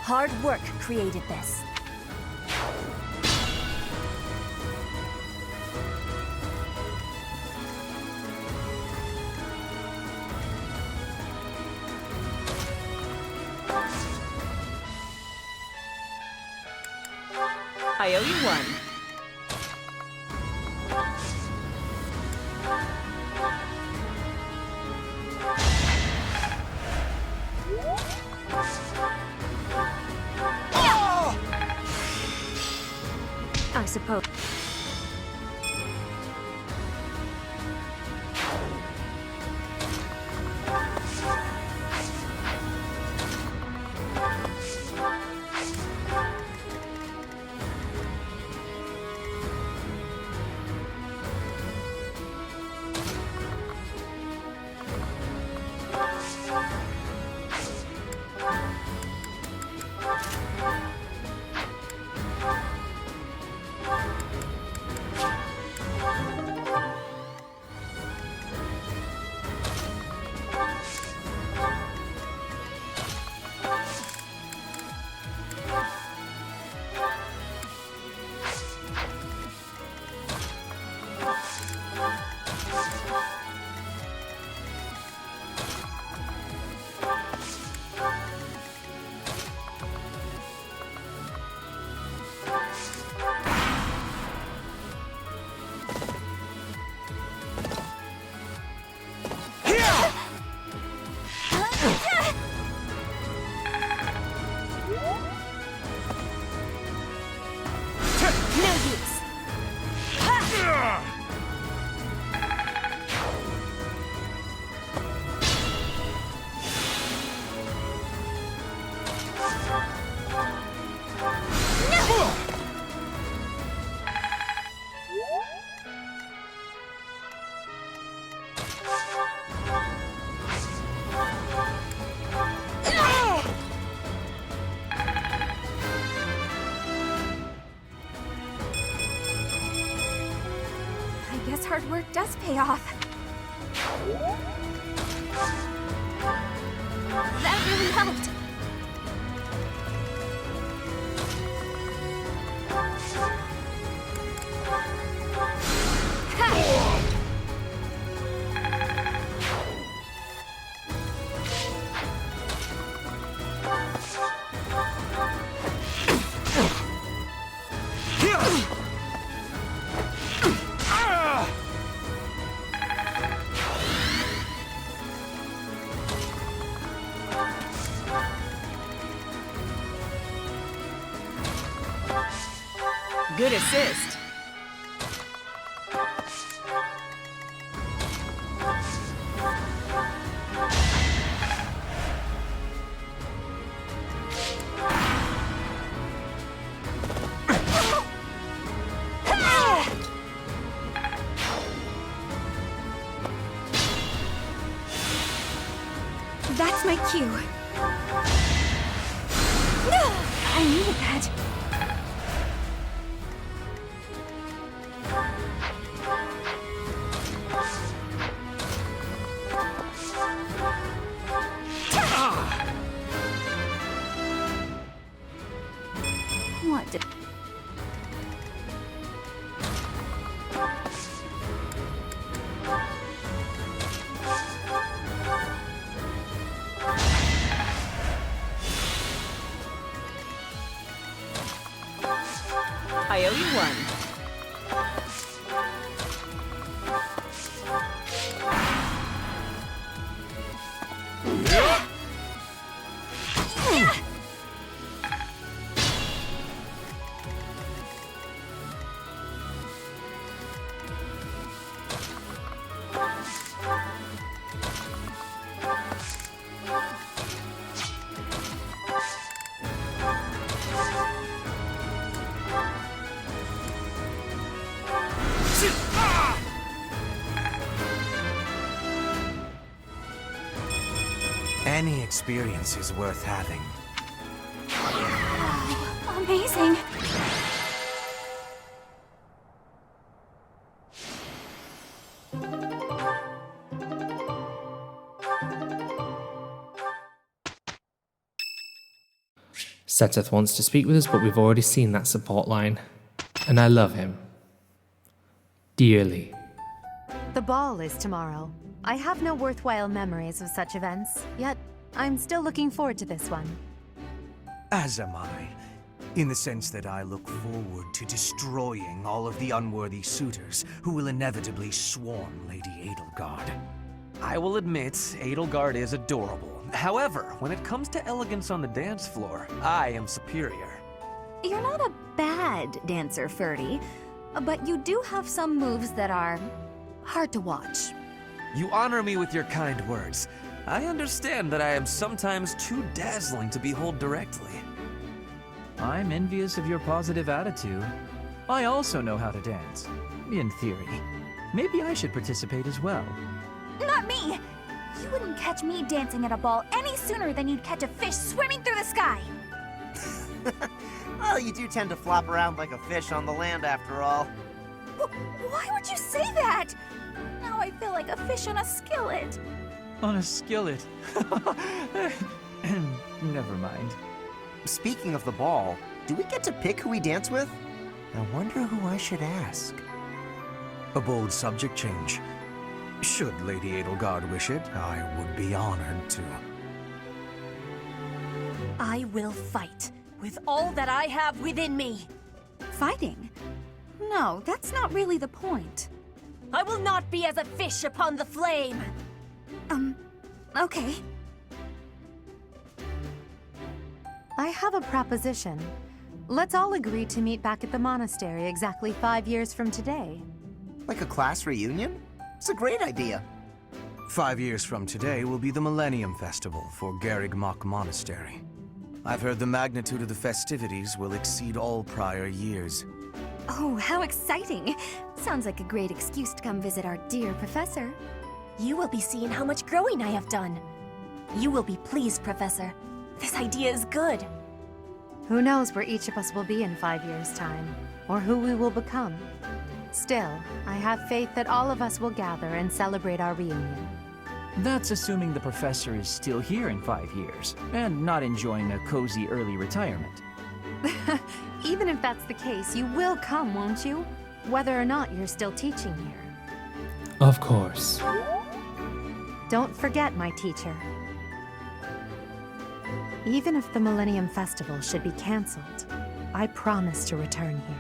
Hard work created this. I owe you one. I suppose. Hard work does pay off. That really helped. Good assist. That's my cue. I needed that. What did... I owe you one. Any experience is worth having. Amazing. Seteth wants to speak with us, but we've already seen that support line. And I love him. Dearly. The ball is tomorrow. I have no worthwhile memories of such events, yet I'm still looking forward to this one. As am I, in the sense that I look forward to destroying all of the unworthy suitors who will inevitably swarm Lady Edelgard. I will admit, Edelgard is adorable. However, when it comes to elegance on the dance floor, I am superior. You're not a bad dancer, Ferdy, but you do have some moves that are hard to watch. You honor me with your kind words. I understand that I am sometimes too dazzling to behold directly. I'm envious of your positive attitude. I also know how to dance, in theory. Maybe I should participate as well. Not me! You wouldn't catch me dancing at a ball any sooner than you'd catch a fish swimming through the sky! Well, you do tend to flop around like a fish on the land after all. Why would you say that? Now I feel like a fish on a skillet. On a skillet. Never mind. Speaking of the ball, do we get to pick who we dance with? I wonder who I should ask. A bold subject change. Should Lady Edelgard wish it, I would be honored to. I will fight with all that I have within me. Fighting? No, that's not really the point. I will not be as a fish upon the flame. Okay. I have a proposition. Let's all agree to meet back at the monastery exactly 5 years from today. Like a class reunion? It's a great idea. 5 years from today will be the Millennium Festival for Garrigmach Monastery. I've heard the magnitude of the festivities will exceed all prior years. Oh, how exciting! Sounds like a great excuse to come visit our dear professor. You will be seeing how much growing I have done. You will be pleased, Professor. This idea is good. Who knows where each of us will be in 5 years' time, or who we will become. Still, I have faith that all of us will gather and celebrate our reunion. That's assuming the professor is still here in 5 years, and not enjoying a cozy early retirement. Even if that's the case, you will come, won't you? Whether or not you're still teaching here. Of course. Don't forget, my teacher. Even if the Millennium Festival should be cancelled, I promise to return here.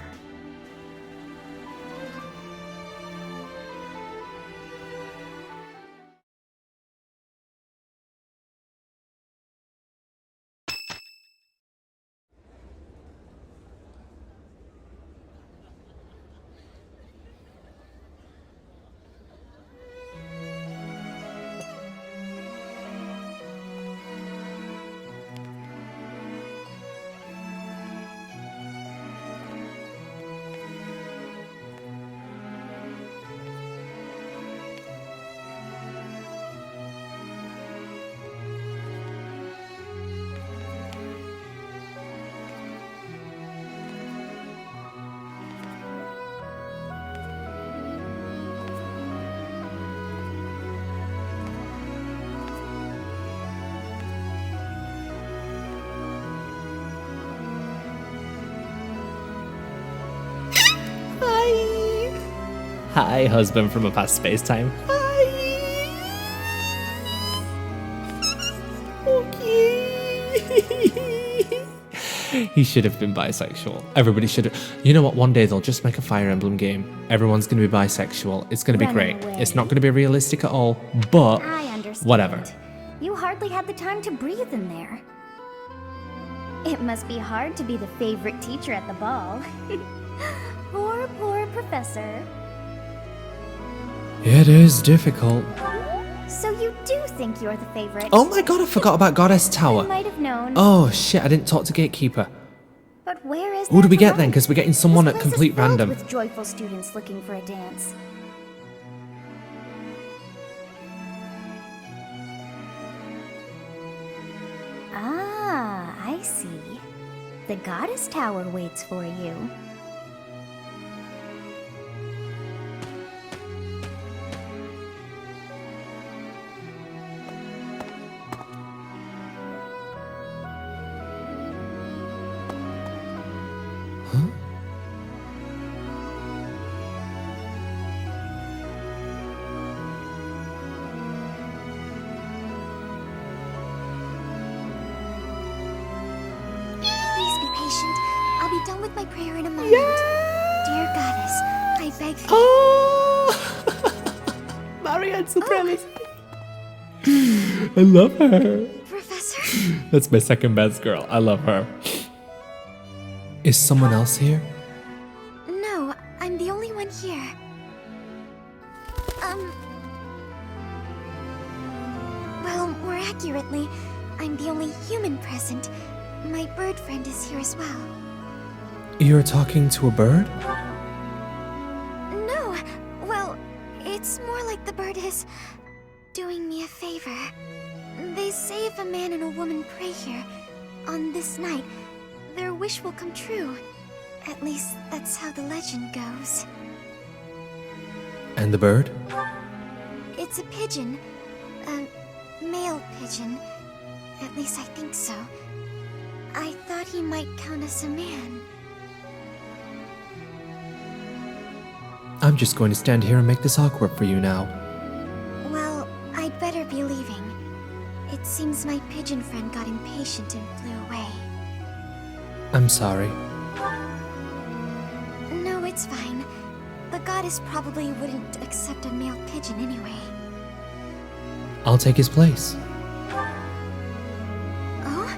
Hi, husband from a past space-time. He should have been bisexual. Everybody should have. You know what? One day they'll just make a Fire Emblem game. Everyone's going to be bisexual. It's going to be great. It's not going to be realistic at all, but I understand. whatever. You hardly had the time to breathe in there. It must be hard to be the favorite teacher at the ball. Poor professor. It is difficult. So you do think you're the favorite? Oh my god, I forgot about Goddess Tower. I might have known. Oh shit, I didn't talk to Gatekeeper. But where is Who do we there get to then? run? Because we're getting someone This at place is complete filled random. with joyful students looking for a dance. Ah, I see. The Goddess Tower waits for you. Please be patient. I'll be done with my prayer in a moment. Dear Goddess, I beg thee. Marianne Supremacy. I love her. Professor? That's my second best girl. I love her. Is someone else here? No, I'm the only one here. Well, more accurately, I'm the only human present. My bird friend is here as well. You're talking to a bird? No, well, it's more like the bird is doing me a favor. They say if a man and a woman pray here, on this night, their wish will come true. At least, that's how the legend goes. And the bird? It's a pigeon. A male pigeon. At least I think so. I thought he might count as a man. I'm just going to stand here and make this awkward for you now. Well, I'd better be leaving. It seems my pigeon friend got impatient and flew away. I'm sorry. No, it's fine. The goddess probably wouldn't accept a male pigeon anyway. I'll take his place. Oh?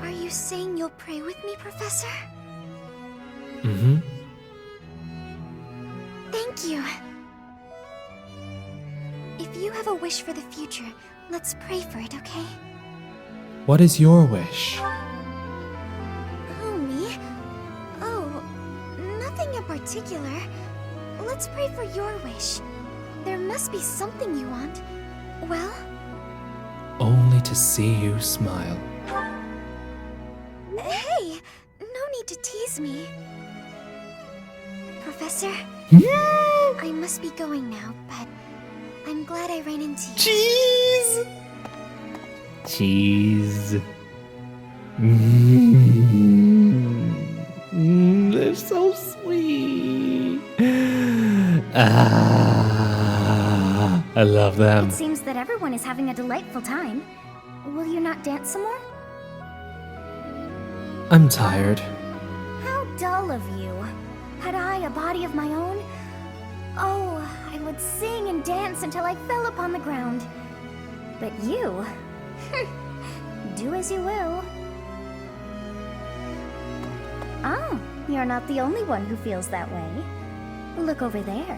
Are you saying you'll pray with me, Professor? Mm-hmm. Thank you. If you have a wish for the future, let's pray for it, okay? What is your wish? Oh, me? Oh, nothing in particular. Let's pray for your wish. There must be something you want. Well? Only to see you smile. Hey! No need to tease me. Professor? I must be going now, but I'm glad I ran into you. Cheese! Cheese. They're so sweet. I love them. It seems that everyone is having a delightful time. Will you not dance some more? I'm tired. How dull of you. Had I a body of my own? Oh, I would sing and dance until I fell upon the ground. But you? Do as you will. Ah, you're not the only one who feels that way. Look over there.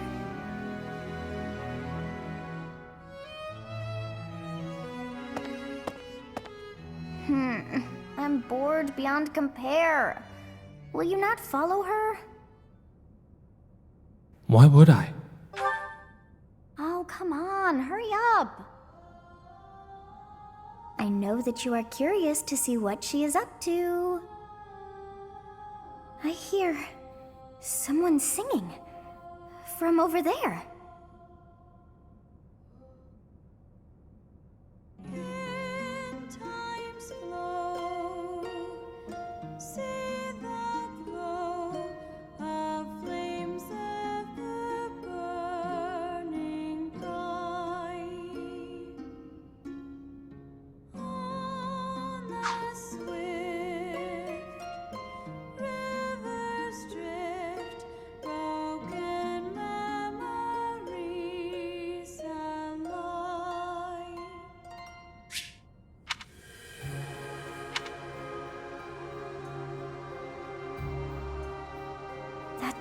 I'm bored beyond compare. Will you not follow her? Why would I? Oh, come on, hurry up. I know that you are curious to see what she is up to. I hear someone singing from over there.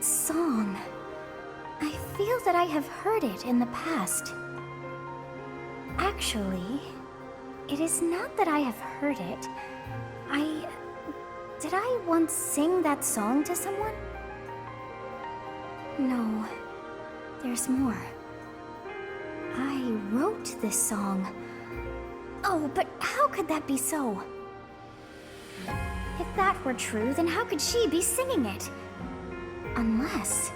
That song. I feel that I have heard it in the past. Actually, it is not that I have heard it. Did I once sing that song to someone? No, there's more. I wrote this song. Oh, but how could that be so? If that were true, then how could she be singing it? Unless...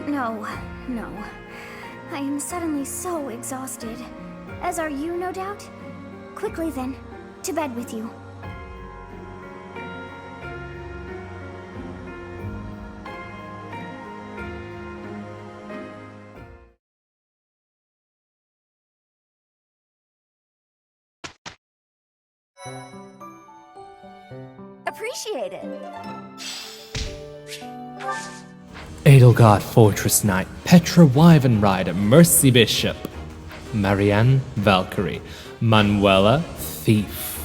No. I am suddenly so exhausted. As are you, no doubt? Quickly then, to bed with you. Appreciate it. Edelgard Fortress Knight, Petra Wyvern Rider, Mercy Bishop, Marianne Valkyrie, Manuela Thief.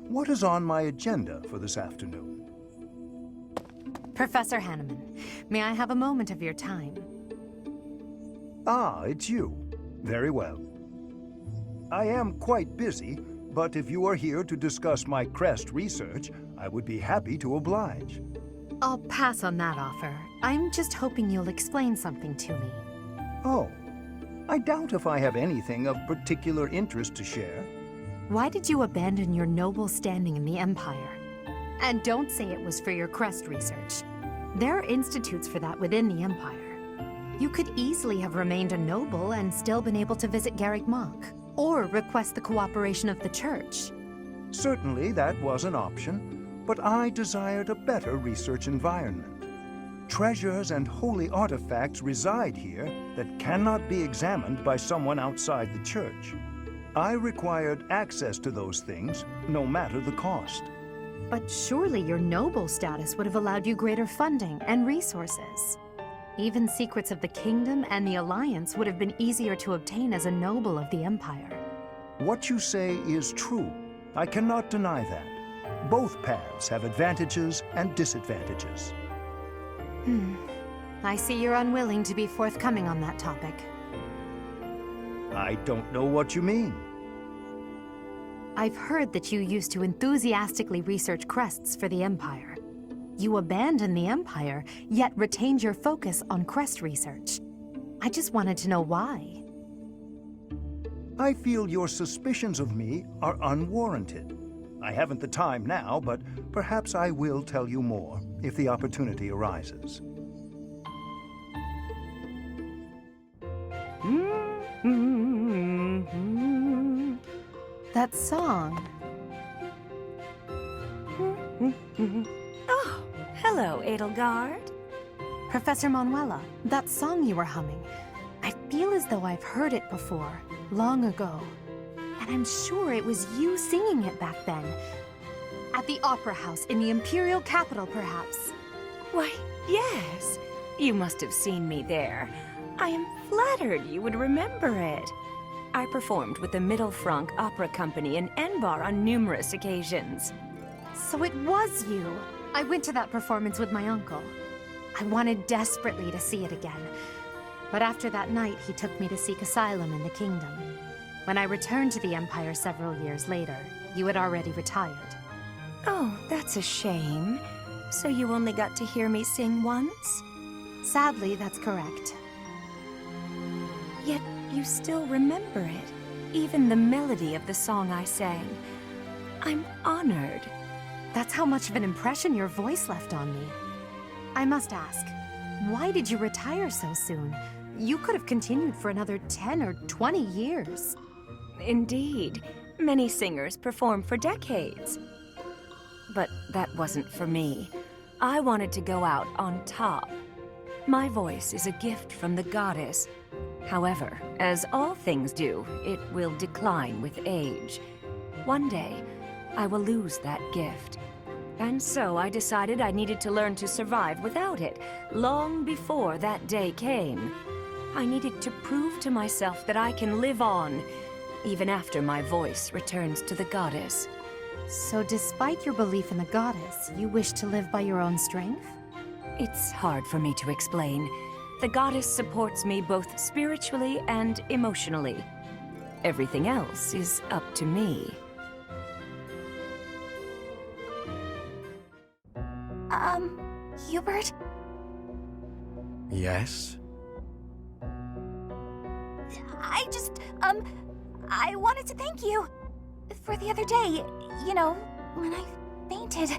What is on my agenda for this afternoon? Professor Hanneman, may I have a moment of your time? Ah, it's you. Very well. I am quite busy, but if you are here to discuss my crest research, I would be happy to oblige. I'll pass on that offer. I'm just hoping you'll explain something to me. Oh, I doubt if I have anything of particular interest to share. Why did you abandon your noble standing in the Empire? And don't say it was for your crest research. There are institutes for that within the Empire. You could easily have remained a noble and still been able to visit Garreg Mach, or request the cooperation of the Church. Certainly that was an option, but I desired a better research environment. Treasures and holy artifacts reside here that cannot be examined by someone outside the Church. I required access to those things, no matter the cost. But surely your noble status would have allowed you greater funding and resources. Even secrets of the Kingdom and the Alliance would have been easier to obtain as a noble of the Empire. What you say is true. I cannot deny that. Both paths have advantages and disadvantages. I see you're unwilling to be forthcoming on that topic. I don't know what you mean. I've heard that you used to enthusiastically research crests for the Empire. You abandoned the Empire, yet retained your focus on crest research. I just wanted to know why. I feel your suspicions of me are unwarranted. I haven't the time now, but perhaps I will tell you more if the opportunity arises. That song. Oh, hello, Edelgard. Professor Manuela, that song you were humming. I feel as though I've heard it before, long ago. And I'm sure it was you singing it back then. At the Opera House in the Imperial capital, perhaps. Why, yes. You must have seen me there. I am flattered you would remember it. I performed with the Mittelfrank Opera Company in Enbar on numerous occasions. So it was you. I went to that performance with my uncle. I wanted desperately to see it again. But after that night, he took me to seek asylum in the Kingdom. When I returned to the Empire several years later, you had already retired. Oh, that's a shame. So you only got to hear me sing once? Sadly, that's correct. Yet you still remember it, even the melody of the song I sang. I'm honored. That's how much of an impression your voice left on me. I must ask, why did you retire so soon? You could have continued for another 10 or 20 years. Indeed. Many singers perform for decades. But that wasn't for me. I wanted to go out on top. My voice is a gift from the goddess. However, as all things do, it will decline with age. One day, I will lose that gift. And so I decided I needed to learn to survive without it, long before that day came. I needed to prove to myself that I can live on, even after my voice returns to the goddess. So despite your belief in the goddess, you wish to live by your own strength? It's hard for me to explain. The goddess supports me both spiritually and emotionally. Everything else is up to me. Hubert? Yes? I wanted to thank you for the other day. You know, when I fainted.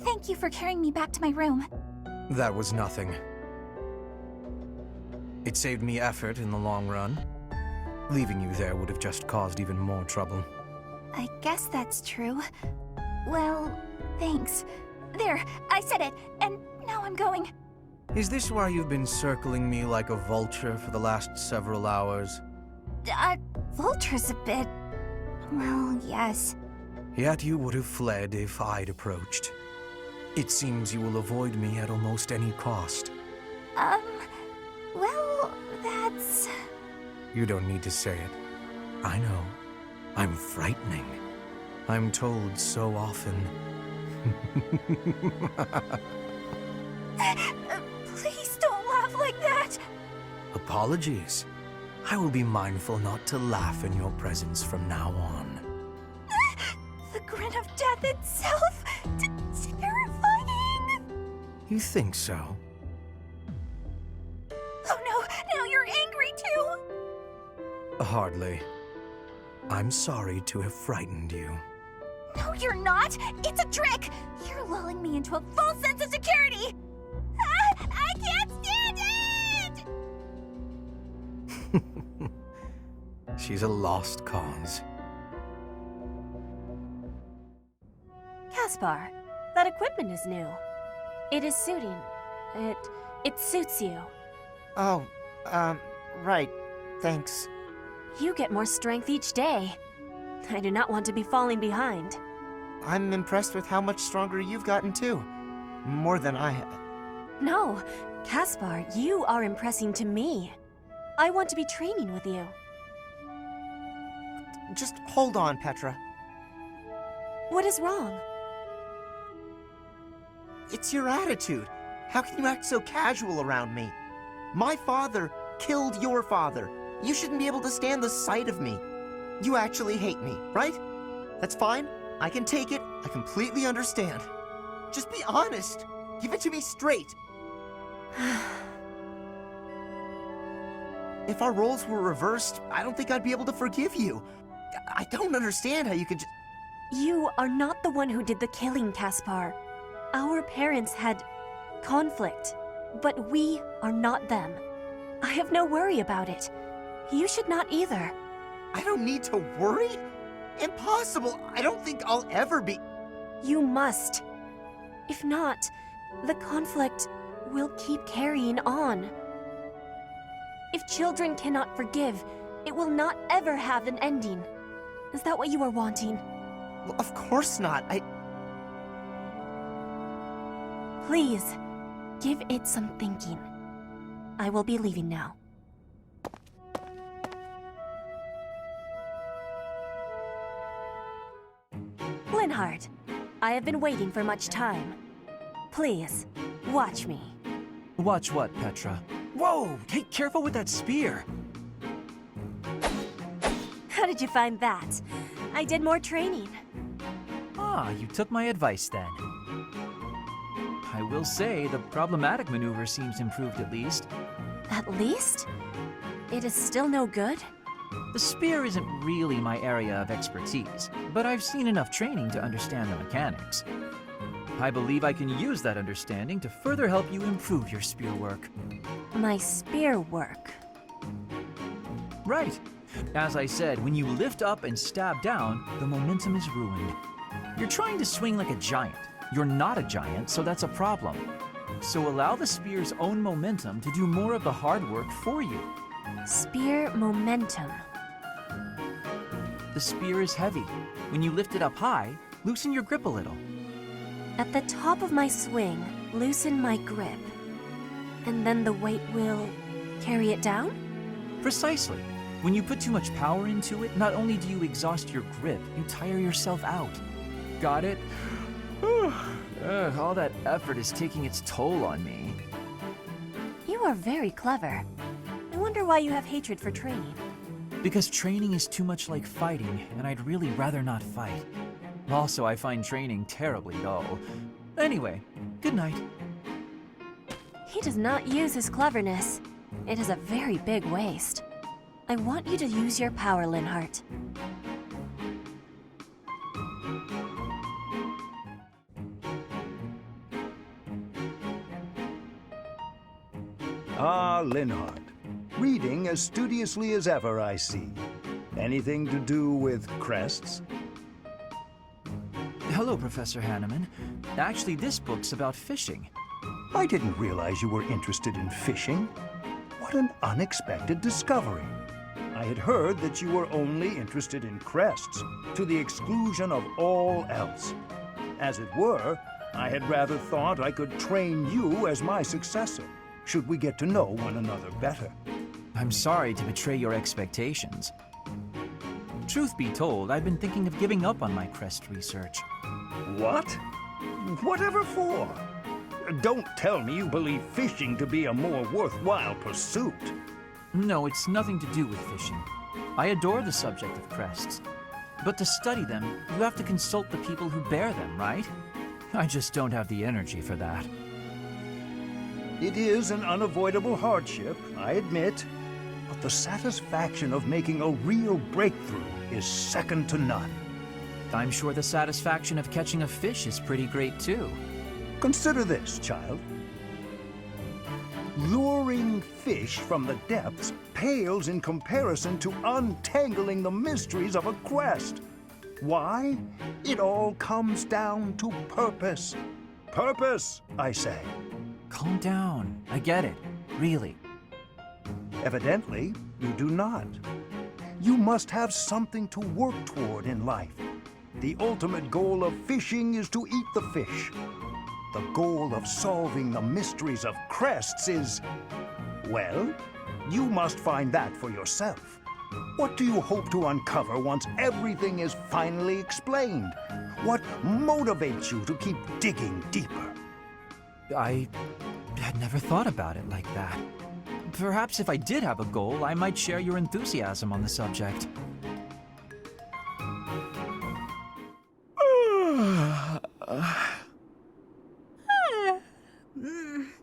Thank you for carrying me back to my room. That was nothing. It saved me effort in the long run. Leaving you there would have just caused even more trouble. I guess that's true. Well, thanks. There, I said it, and now I'm going. Is this why you've been circling me like a vulture for the last several hours? Vulture's a bit... well, yes. Yet you would have fled if I'd approached. It seems you will avoid me at almost any cost. Well, that's... You don't need to say it. I know. I'm frightening. I'm told so often. Please don't laugh like that! Apologies. I will be mindful not to laugh in your presence from now on. The grin of death itself! Terrifying! You think so? Oh no, now you're angry too! Hardly. I'm sorry to have frightened you. No, you're not! It's a trick! You're lulling me into a false sense of security! I can't stand it! She's a lost cause. Caspar, that equipment is new. It is suiting. It suits you. Oh, right. Thanks. You get more strength each day. I do not want to be falling behind. I'm impressed with how much stronger you've gotten too. More than I have. No, Caspar, you are impressing to me. I want to be training with you. Just hold on, Petra. What is wrong? It's your attitude. How can you act so casual around me? My father killed your father. You shouldn't be able to stand the sight of me. You actually hate me, right? That's fine. I can take it. I completely understand. Just be honest. Give it to me straight. If our roles were reversed, I don't think I'd be able to forgive you. I don't understand how you could just... You are not the one who did the killing, Caspar. Our parents had conflict, but we are not them. I have no worry about it. You should not either. I don't need to worry? Impossible! I don't think I'll ever be... You must. If not, the conflict will keep carrying on. If children cannot forgive, it will not ever have an ending. Is that what you are wanting? Well, of course not. Please, give it some thinking. I will be leaving now. Linhardt, I have been waiting for much time. Please, watch me. Watch what, Petra? Whoa! Hey, careful with that spear! How did you find that? I did more training. Ah, you took my advice then. I will say, the problematic maneuver seems improved at least. At least? It is still no good? The spear isn't really my area of expertise, but I've seen enough training to understand the mechanics. I believe I can use that understanding to further help you improve your spear work. My spear work? Right. As I said, when you lift up and stab down, the momentum is ruined. You're trying to swing like a giant. You're not a giant, so that's a problem. So allow the spear's own momentum to do more of the hard work for you. Spear momentum. The spear is heavy. When you lift it up high, loosen your grip a little. At the top of my swing, loosen my grip. And then the weight will carry it down? Precisely. When you put too much power into it, not only do you exhaust your grip, you tire yourself out. Got it? All that effort is taking its toll on me. You are very clever. I wonder why you have hatred for training. Because training is too much like fighting, and I'd really rather not fight. Also, I find training terribly dull. Anyway, good night. He does not use his cleverness. It is a very big waste. I want you to use your power, Linhart. Ah, Linhart. Reading as studiously as ever, I see. Anything to do with crests? Hello, Professor Hanneman. Actually, this book's about fishing. I didn't realize you were interested in fishing. What an unexpected discovery. I had heard that you were only interested in crests, to the exclusion of all else. As it were, I had rather thought I could train you as my successor, should we get to know one another better. I'm sorry to betray your expectations. Truth be told, I've been thinking of giving up on my crest research. What? Whatever for? Don't tell me you believe fishing to be a more worthwhile pursuit. No, it's nothing to do with fishing. I adore the subject of crests. But to study them, you have to consult the people who bear them, right? I just don't have the energy for that. It is an unavoidable hardship, I admit. But the satisfaction of making a real breakthrough is second to none. I'm sure the satisfaction of catching a fish is pretty great too. Consider this, child. Luring fish from the depths pales in comparison to untangling the mysteries of a quest. Why? It all comes down to purpose. Purpose, I say. Calm down. I get it. Really. Evidently, you do not. You must have something to work toward in life. The ultimate goal of fishing is to eat the fish. The goal of solving the mysteries of crests is, well, you must find that for yourself. What do you hope to uncover once everything is finally explained? What motivates you to keep digging deeper? I had never thought about it like that. Perhaps if I did have a goal, I might share your enthusiasm on the subject.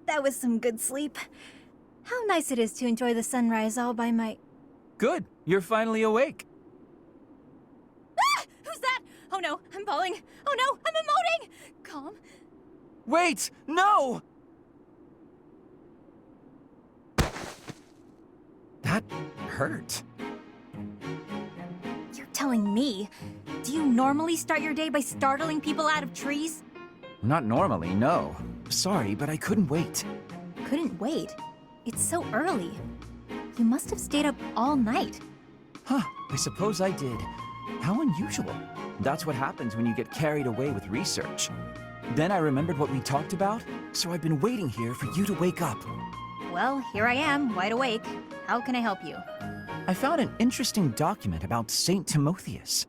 That was some good sleep. How nice it is to enjoy the sunrise all by my... Good! You're finally awake! Ah! Who's that? Oh no, I'm falling. Oh no, I'm emoting! Calm. Wait! No! That hurt. You're telling me? Do you normally start your day by startling people out of trees? Not normally, no. Sorry, but I couldn't wait. Couldn't wait? It's so early. You must have stayed up all night. Huh, I suppose I did. How unusual. That's what happens when you get carried away with research. Then I remembered what we talked about, so I've been waiting here for you to wake up. Well, here I am, wide awake. How can I help you? I found an interesting document about Saint Timotheus.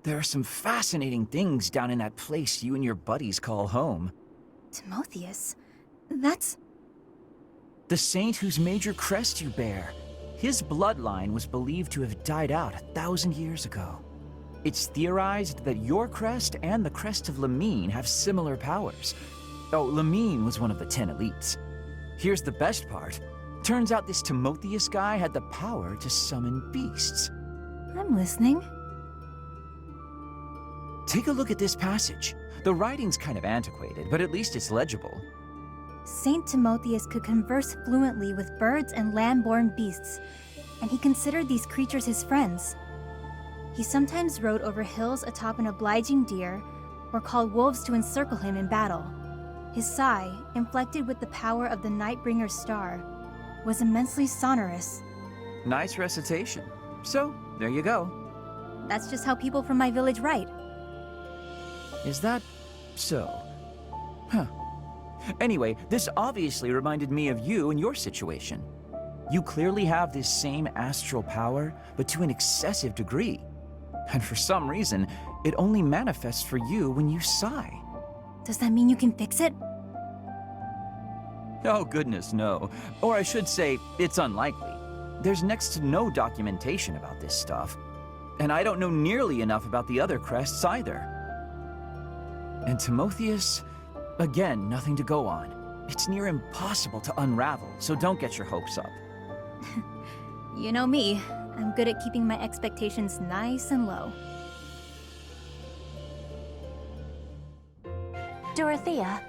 There are some fascinating things down in that place you and your buddies call home. Timotheus? That's... the saint whose major crest you bear. His bloodline was believed to have died out 1,000 years ago. It's theorized that your crest and the crest of Lamine have similar powers. Oh, Lamine was one of the 10 elites. Here's the best part. Turns out this Timotheus guy had the power to summon beasts. I'm listening. Take a look at this passage. The writing's kind of antiquated, but at least it's legible. Saint Timotheus could converse fluently with birds and land-born beasts, and he considered these creatures his friends. He sometimes rode over hills atop an obliging deer, or called wolves to encircle him in battle. His sigh, inflected with the power of the Nightbringer's star, was immensely sonorous. Nice recitation. So, there you go. That's just how people from my village write. Is that so? Huh. Anyway, this obviously reminded me of you and your situation. You clearly have this same astral power, but to an excessive degree. And for some reason, it only manifests for you when you sigh. Does that mean you can fix it? Oh goodness, no. Or I should say, it's unlikely. There's next to no documentation about this stuff. And I don't know nearly enough about the other crests either. And Timotheus, again, nothing to go on. It's near impossible to unravel, so don't get your hopes up. You know me. I'm good at keeping my expectations nice and low. Dorothea,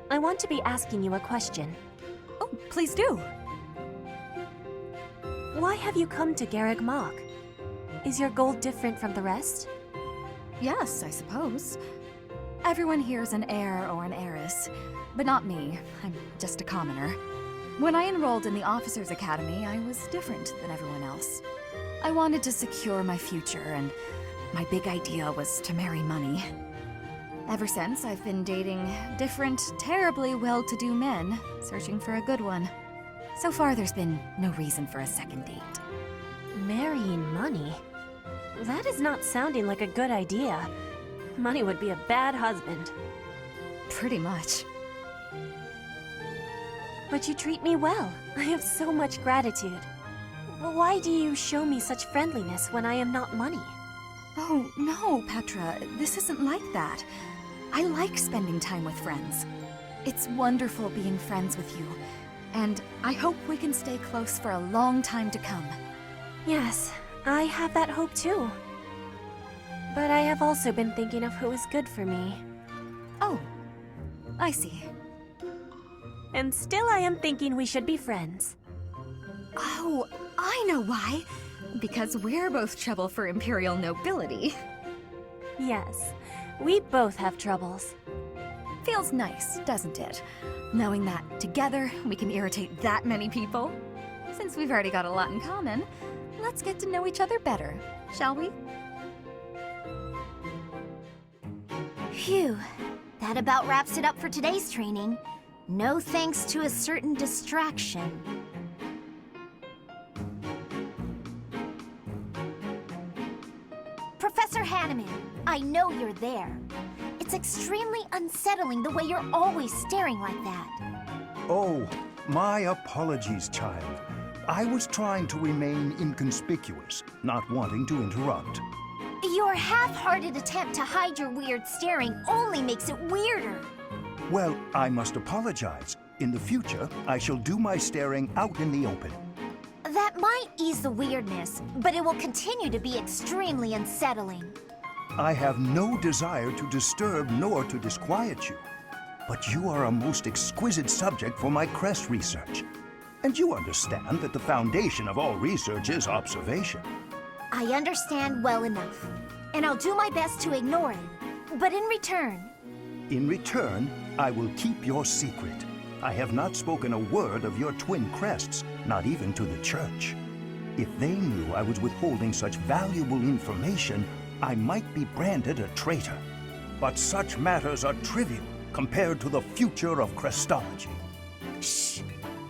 I want to be asking you a question. Oh, please do. Why have you come to Garreg Mach? Is your goal different from the rest? Yes, I suppose. Everyone here is an heir or an heiress, but not me. I'm just a commoner. When I enrolled in the Officers' Academy, I was different than everyone else. I wanted to secure my future, and my big idea was to marry money. Ever since, I've been dating different, terribly well-to-do men, searching for a good one. So far, there's been no reason for a second date. Marrying money? That is not sounding like a good idea. Money would be a bad husband. Pretty much. But you treat me well. I have so much gratitude. Why do you show me such friendliness when I am not money? Oh, no, Petra. This isn't like that. I like spending time with friends. It's wonderful being friends with you, and I hope we can stay close for a long time to come. Yes, I have that hope too. But I have also been thinking of who is good for me. Oh, I see. And still I am thinking we should be friends. Oh, I know why. Because we're both trouble for Imperial nobility. Yes, we both have troubles. Feels nice, doesn't it? Knowing that together we can irritate that many people. Since we've already got a lot in common, let's get to know each other better, shall we? Phew. That about wraps it up for today's training. No thanks to a certain distraction. Professor Hanneman, I know you're there. It's extremely unsettling the way you're always staring like that. Oh, my apologies, child. I was trying to remain inconspicuous, not wanting to interrupt. Your half-hearted attempt to hide your weird staring only makes it weirder. Well, I must apologize. In the future, I shall do my staring out in the open. That might ease the weirdness, but it will continue to be extremely unsettling. I have no desire to disturb nor to disquiet you, but you are a most exquisite subject for my crest research. And you understand that the foundation of all research is observation. I understand well enough, and I'll do my best to ignore it. But in return... In return, I will keep your secret. I have not spoken a word of your twin crests, not even to the church. If they knew I was withholding such valuable information, I might be branded a traitor. But such matters are trivial compared to the future of crestology. Shh!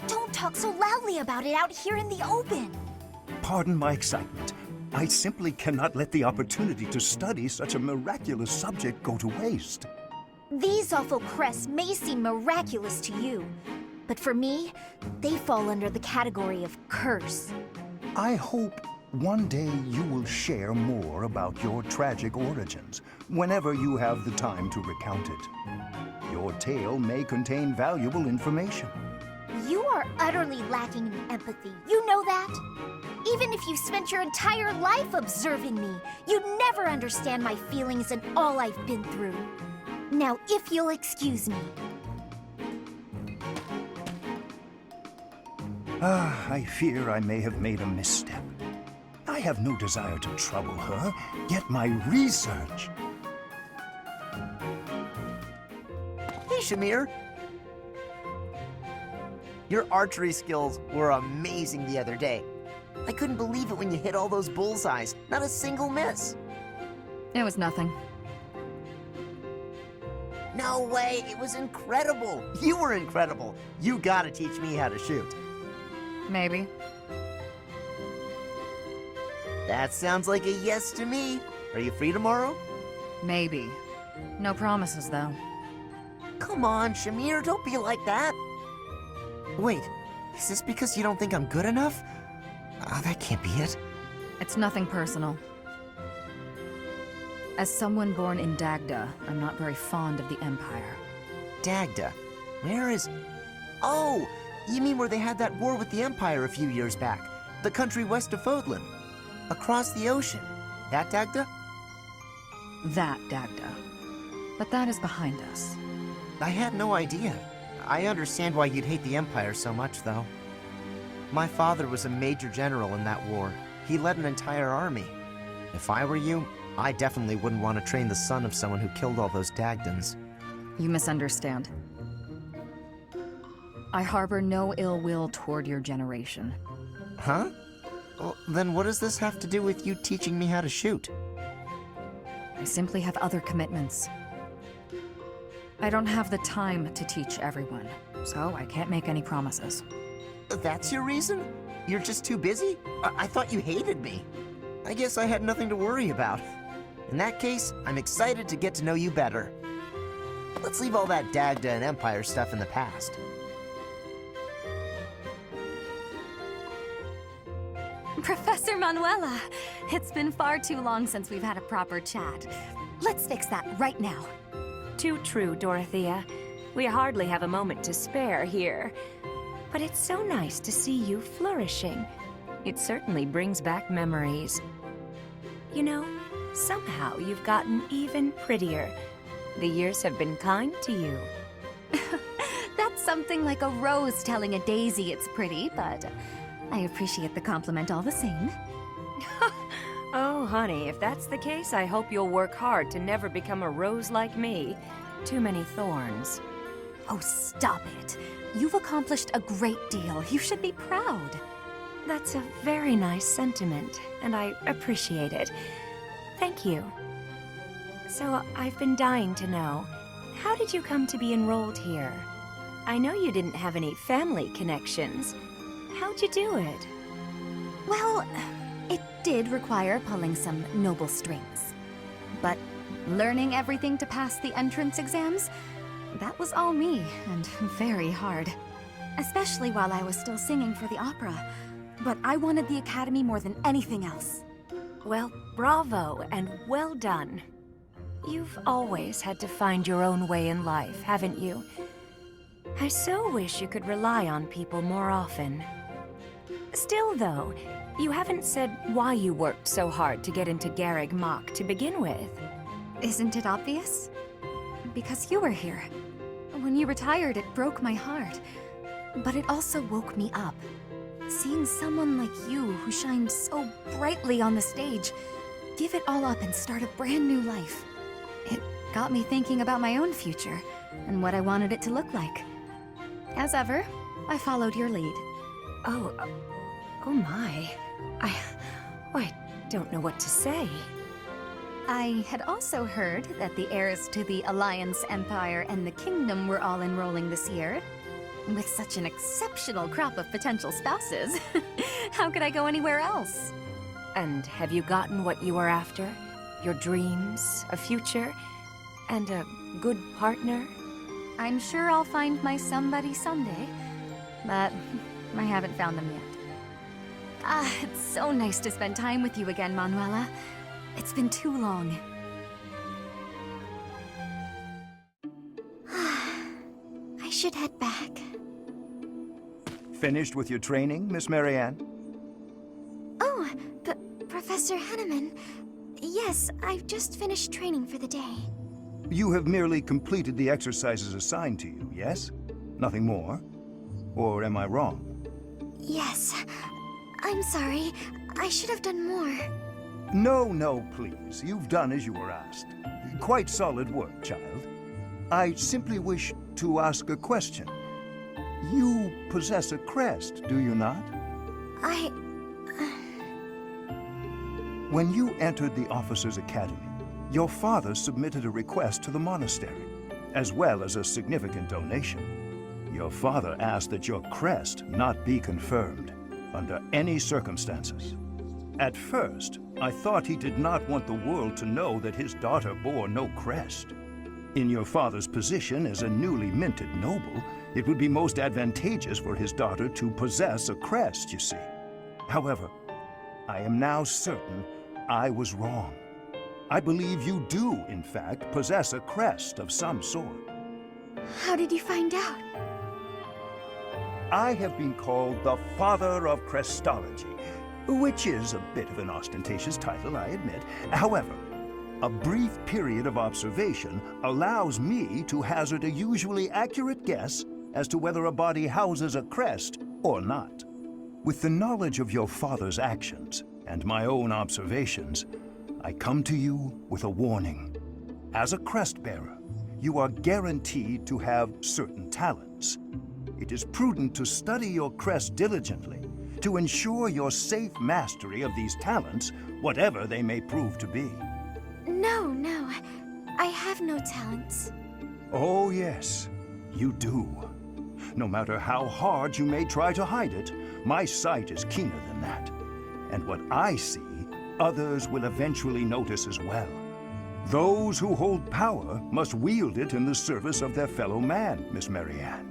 Don't talk so loudly about it out here in the open! Pardon my excitement. I simply cannot let the opportunity to study such a miraculous subject go to waste. These awful crests may seem miraculous to you, but for me, they fall under the category of curse. I hope one day you will share more about your tragic origins, whenever you have the time to recount it. Your tale may contain valuable information. You are utterly lacking in empathy, you know that? Even if you spent your entire life observing me, you'd never understand my feelings and all I've been through. Now, if you'll excuse me. I fear I may have made a misstep. I have no desire to trouble her, yet my research... Hey, Shamir. Your archery skills were amazing the other day. I couldn't believe it when you hit all those bullseyes. Not a single miss. It was nothing. No way, it was incredible. You were incredible. You gotta teach me how to shoot. Maybe. That sounds like a yes to me. Are you free tomorrow? Maybe. No promises, though. Come on, Shamir, don't be like that. Wait, is this because you don't think I'm good enough? That can't be it. It's nothing personal. As someone born in Dagda, I'm not very fond of the Empire. Dagda? Where is... Oh! You mean where they had that war with the Empire a few years back? The country west of Fódlan? Across the ocean? That Dagda? That Dagda. But that is behind us. I had no idea. I understand why you'd hate the Empire so much, though. My father was a major general in that war. He led an entire army. If I were you, I definitely wouldn't want to train the son of someone who killed all those Dagdans. You misunderstand. I harbor no ill will toward your generation. Huh? Well, then what does this have to do with you teaching me how to shoot? I simply have other commitments. I don't have the time to teach everyone, so I can't make any promises. That's your reason? You're just too busy? I thought you hated me. I guess I had nothing to worry about. In that case, I'm excited to get to know you better. Let's leave all that Dagda and Empire stuff in the past. Professor Manuela, it's been far too long since we've had a proper chat. Let's fix that right now. Too true, Dorothea. We hardly have a moment to spare here. But it's so nice to see you flourishing. It certainly brings back memories. You know, somehow you've gotten even prettier. The years have been kind to you. That's something like a rose telling a daisy it's pretty, but I appreciate the compliment all the same. Oh, honey, if that's the case, I hope you'll work hard to never become a rose like me. Too many thorns. Oh, stop it. You've accomplished a great deal. You should be proud. That's a very nice sentiment, and I appreciate it. Thank you. So, I've been dying to know, how did you come to be enrolled here? I know you didn't have any family connections. How'd you do it? Well, it did require pulling some noble strings. But learning everything to pass the entrance exams, that was all me, and very hard. Especially while I was still singing for the opera. But I wanted the academy more than anything else. Well, bravo, and well done. You've always had to find your own way in life, haven't you? I so wish you could rely on people more often. Still, though, you haven't said why you worked so hard to get into Garreg Mach to begin with. Isn't it obvious? Because you were here. When you retired, it broke my heart. But it also woke me up. Seeing someone like you, who shined so brightly on the stage, give it all up and start a brand new life. It got me thinking about my own future, and what I wanted it to look like. As ever, I followed your lead. Oh my. I don't know what to say. I had also heard that the heirs to the Alliance, Empire, and the Kingdom were all enrolling this year. With such an exceptional crop of potential spouses, how could I go anywhere else? And have you gotten what you were after? Your dreams, a future, and a good partner? I'm sure I'll find my somebody someday, but I haven't found them yet. It's so nice to spend time with you again, Manuela. It's been too long. I should head back. Finished with your training, Miss Marianne? Oh, Professor Henneman. Yes, I've just finished training for the day. You have merely completed the exercises assigned to you, yes? Nothing more? Or am I wrong? Yes. I'm sorry. I should have done more. No, please. You've done as you were asked. Quite solid work, child. I simply wish to ask a question. You possess a crest, do you not? When you entered the Officers' Academy, your father submitted a request to the monastery, as well as a significant donation. Your father asked that your crest not be confirmed under any circumstances. At first, I thought he did not want the world to know that his daughter bore no crest. In your father's position as a newly minted noble, it would be most advantageous for his daughter to possess a crest, you see. However, I am now certain I was wrong. I believe you do, in fact, possess a crest of some sort. How did you find out? I have been called the Father of Crestology, which is a bit of an ostentatious title, I admit. However, a brief period of observation allows me to hazard a usually accurate guess as to whether a body houses a crest or not. With the knowledge of your father's actions and my own observations, I come to you with a warning. As a crest-bearer, you are guaranteed to have certain talents. It is prudent to study your crest diligently to ensure your safe mastery of these talents, whatever they may prove to be. No, I have no talents. Oh yes, you do. No matter how hard you may try to hide it, my sight is keener than that. And what I see, others will eventually notice as well. Those who hold power must wield it in the service of their fellow man, Miss Marianne.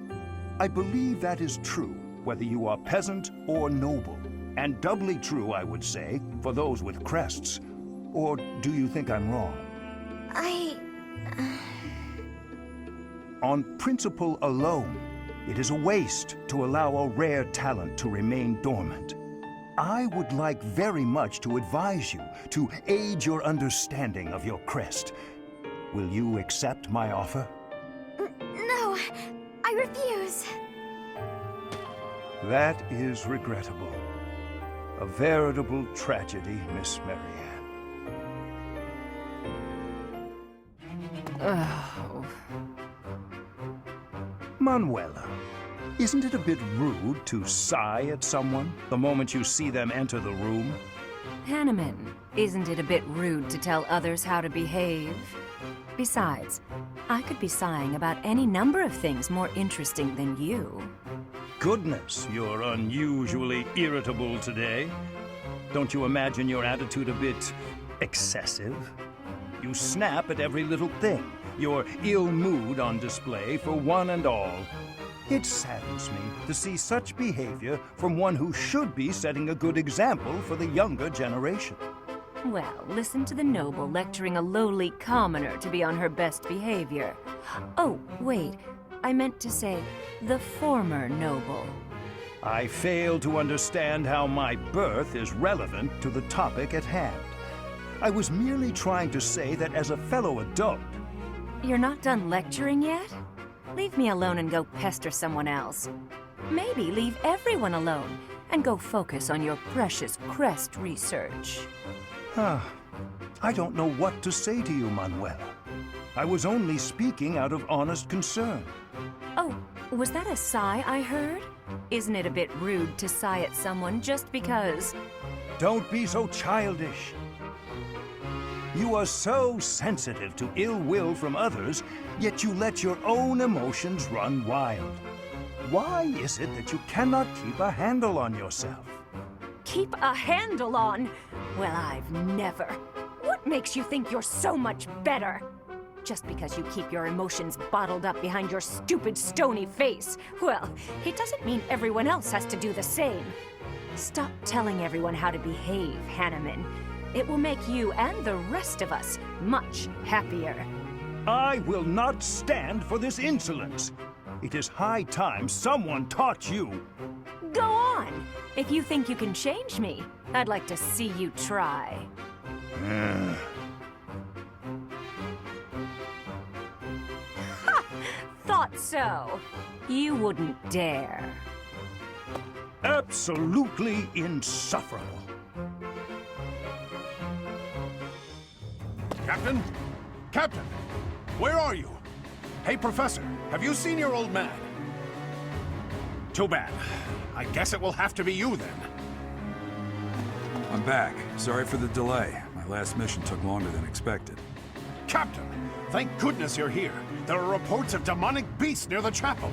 I believe that is true, whether you are peasant or noble. And doubly true, I would say, for those with crests. Or do you think I'm wrong? On principle alone, it is a waste to allow a rare talent to remain dormant. I would like very much to advise you to aid your understanding of your crest. Will you accept my offer? No, I refuse. That is regrettable. A veritable tragedy, Miss Marianne. Oh. Manuela, isn't it a bit rude to sigh at someone the moment you see them enter the room? Hanneman, isn't it a bit rude to tell others how to behave? Besides, I could be sighing about any number of things more interesting than you. Goodness, you're unusually irritable today. Don't you imagine your attitude a bit excessive? You snap at every little thing, your ill mood on display for one and all. It saddens me to see such behavior from one who should be setting a good example for the younger generation. Well, listen to the noble lecturing a lowly commoner to be on her best behavior. Oh, wait, I meant to say the former noble. I fail to understand how my birth is relevant to the topic at hand. I was merely trying to say that as a fellow adult... You're not done lecturing yet? Leave me alone and go pester someone else. Maybe leave everyone alone and go focus on your precious crest research. I don't know what to say to you, Manuela. I was only speaking out of honest concern. Oh, was that a sigh I heard? Isn't it a bit rude to sigh at someone just because... Don't be so childish. You are so sensitive to ill will from others, yet you let your own emotions run wild. Why is it that you cannot keep a handle on yourself? Keep a handle on? Well, I've never. What makes you think you're so much better? Just because you keep your emotions bottled up behind your stupid, stony face, well, it doesn't mean everyone else has to do the same. Stop telling everyone how to behave, Hanneman. It will make you and the rest of us much happier. I will not stand for this insolence. It is high time someone taught you. Go on! If you think you can change me, I'd like to see you try. Ha! Thought so. You wouldn't dare. Absolutely insufferable. Captain? Captain! Where are you? Hey, Professor, have you seen your old man? Too bad. I guess it will have to be you, then. I'm back. Sorry for the delay. My last mission took longer than expected. Captain, thank goodness you're here. There are reports of demonic beasts near the chapel.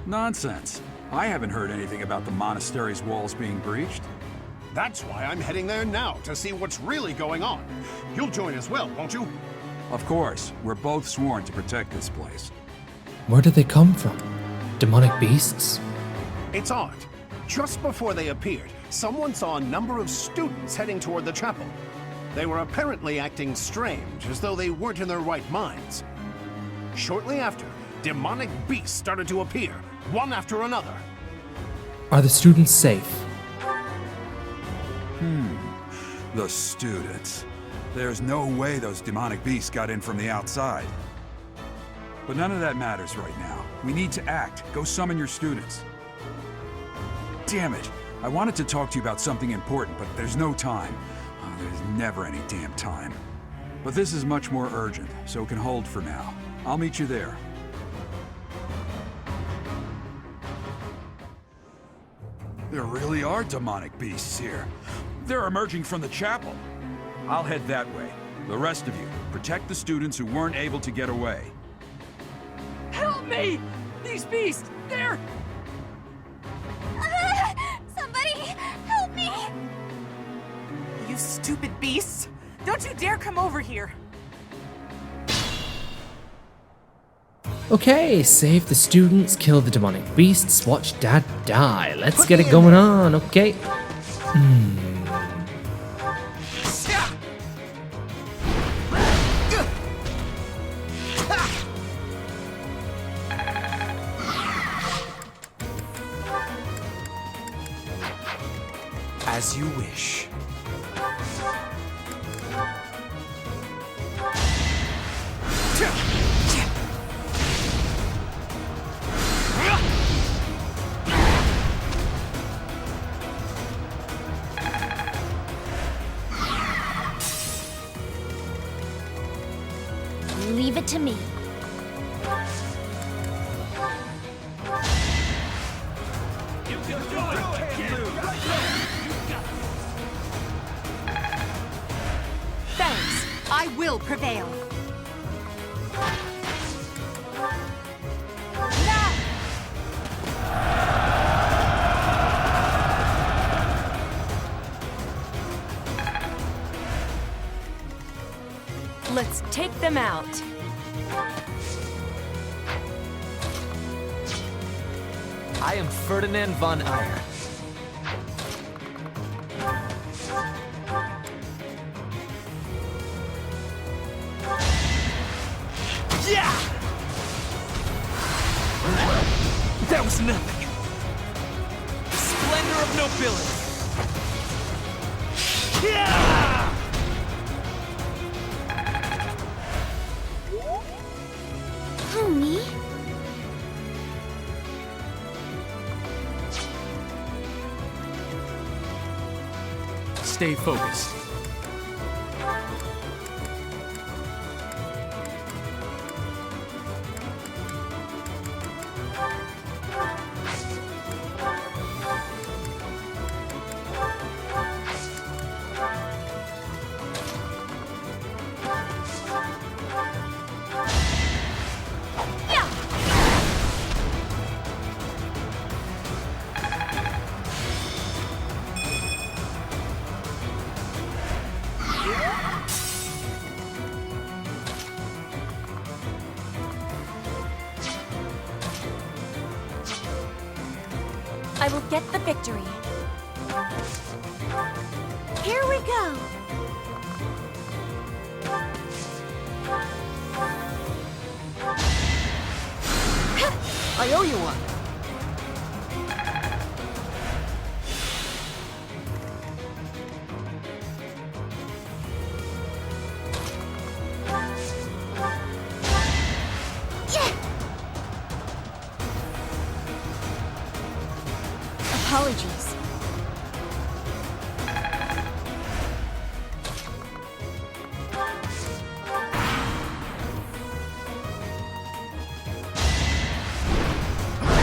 Nonsense. I haven't heard anything about the monastery's walls being breached. That's why I'm heading there now, to see what's really going on. You'll join as well, won't you? Of course. We're both sworn to protect this place. Where did they come from? Demonic beasts? It's odd. Just before they appeared, someone saw a number of students heading toward the chapel. They were apparently acting strange, as though they weren't in their right minds. Shortly after, demonic beasts started to appear, one after another. Are the students safe? The students. There's no way those demonic beasts got in from the outside. But none of that matters right now. We need to act. Go summon your students. Damn it. I wanted to talk to you about something important, but there's no time. There's never any damn time. But this is much more urgent, so it can hold for now. I'll meet you there. There really are demonic beasts here. They're emerging from the chapel. I'll head that way. The rest of you, protect the students who weren't able to get away. Help me! These beasts, they're... Somebody, help me! You stupid beasts! Don't you dare come over here! Okay, save the students, kill the demonic beasts, watch Dad die. Let's get it going on, okay? As you wish. Leave it to me. Thanks. I will prevail. Let's take them out. I am Ferdinand von Eyre. Yeah! That was nothing. The splendor of nobility. Yeah! Homie? Stay focused. I will get the victory. Here we go. I owe you one. Apologies.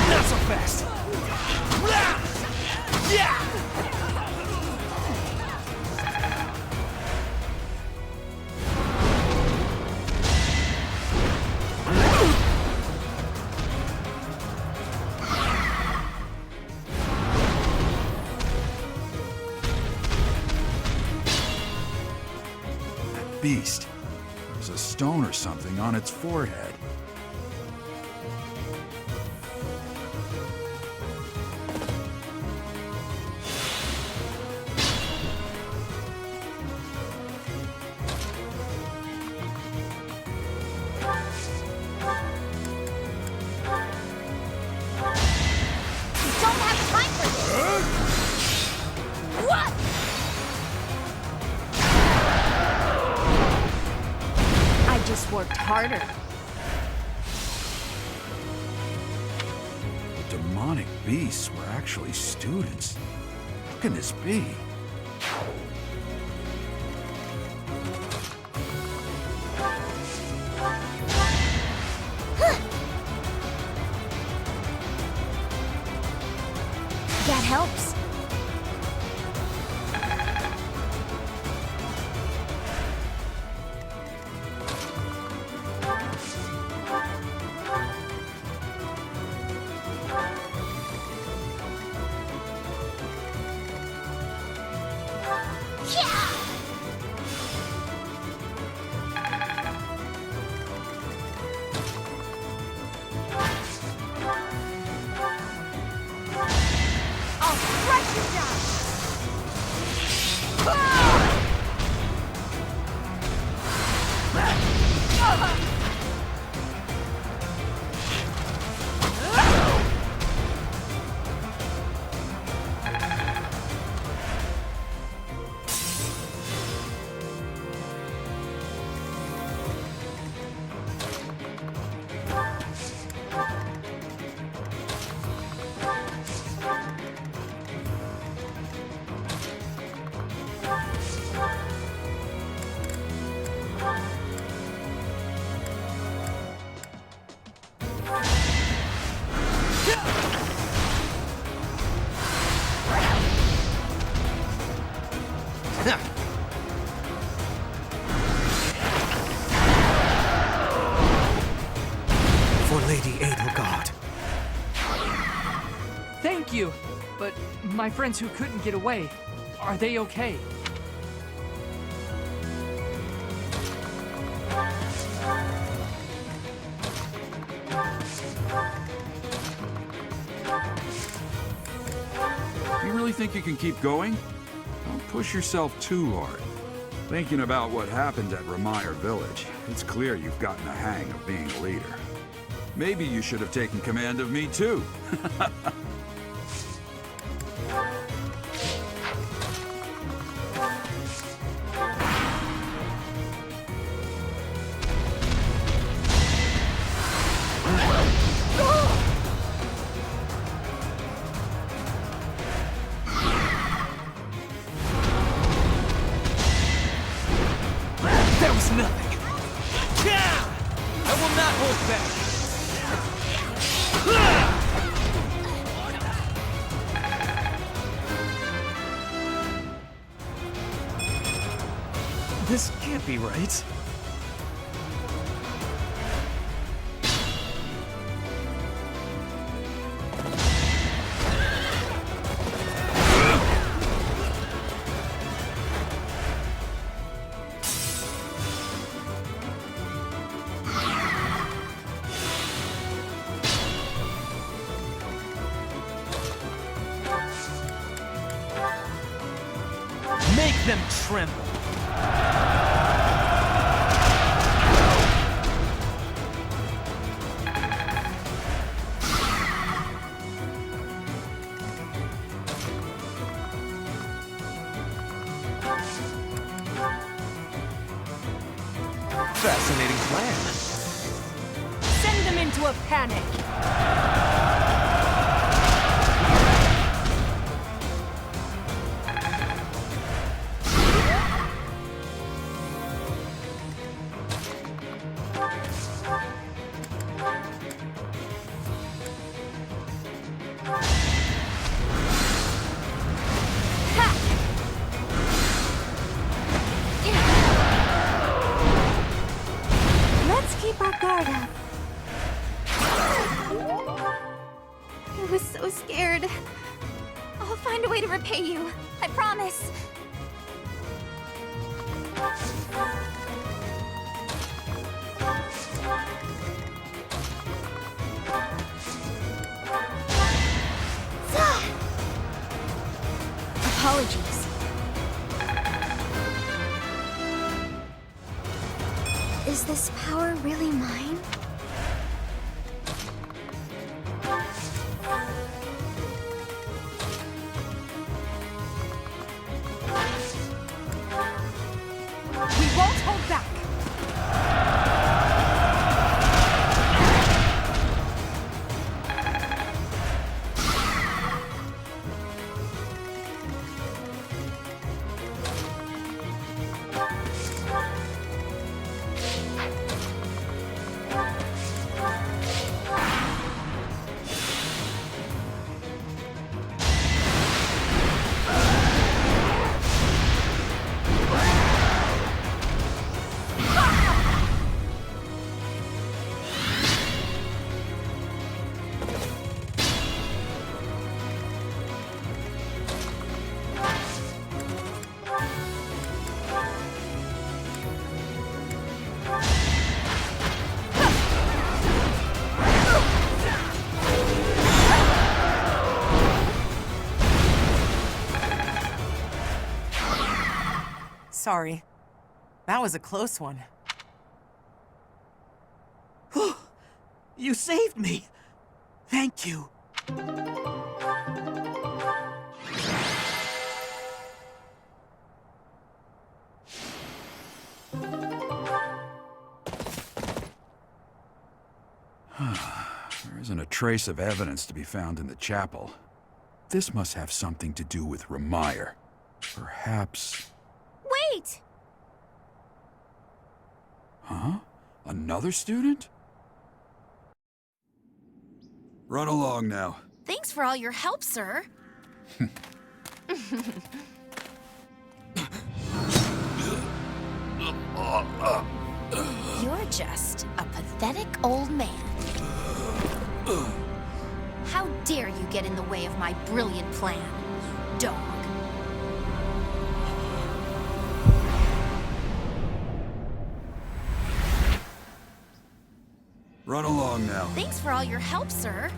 Not so fast. Yeah! beast. There's a stone or something on its forehead. Worked harder. The demonic beasts were actually students. How can this be? That helps. For Lady Edelgard. Thank you! But my friends who couldn't get away, are they okay? You really think you can keep going? Don't push yourself too hard. Thinking about what happened at Ramire Village, it's clear you've gotten the hang of being a leader. Maybe you should have taken command of me too. There was nothing. I will not hold back. This can't be right. Make them tremble. Fascinating plan. Send them into a panic. Keep our guard up. I was so scared. I'll find a way to repay you. I promise. apologies. Is this power really mine? We won't hold back. Sorry. That was a close one. You saved me! Thank you! There isn't a trace of evidence to be found in the chapel. This must have something to do with Rhea. Perhaps... Wait! Huh? Another student? Run along now. Thanks for all your help, sir. You're just a pathetic old man. How dare you get in the way of my brilliant plan, dog? Run along now. Thanks for all your help, sir.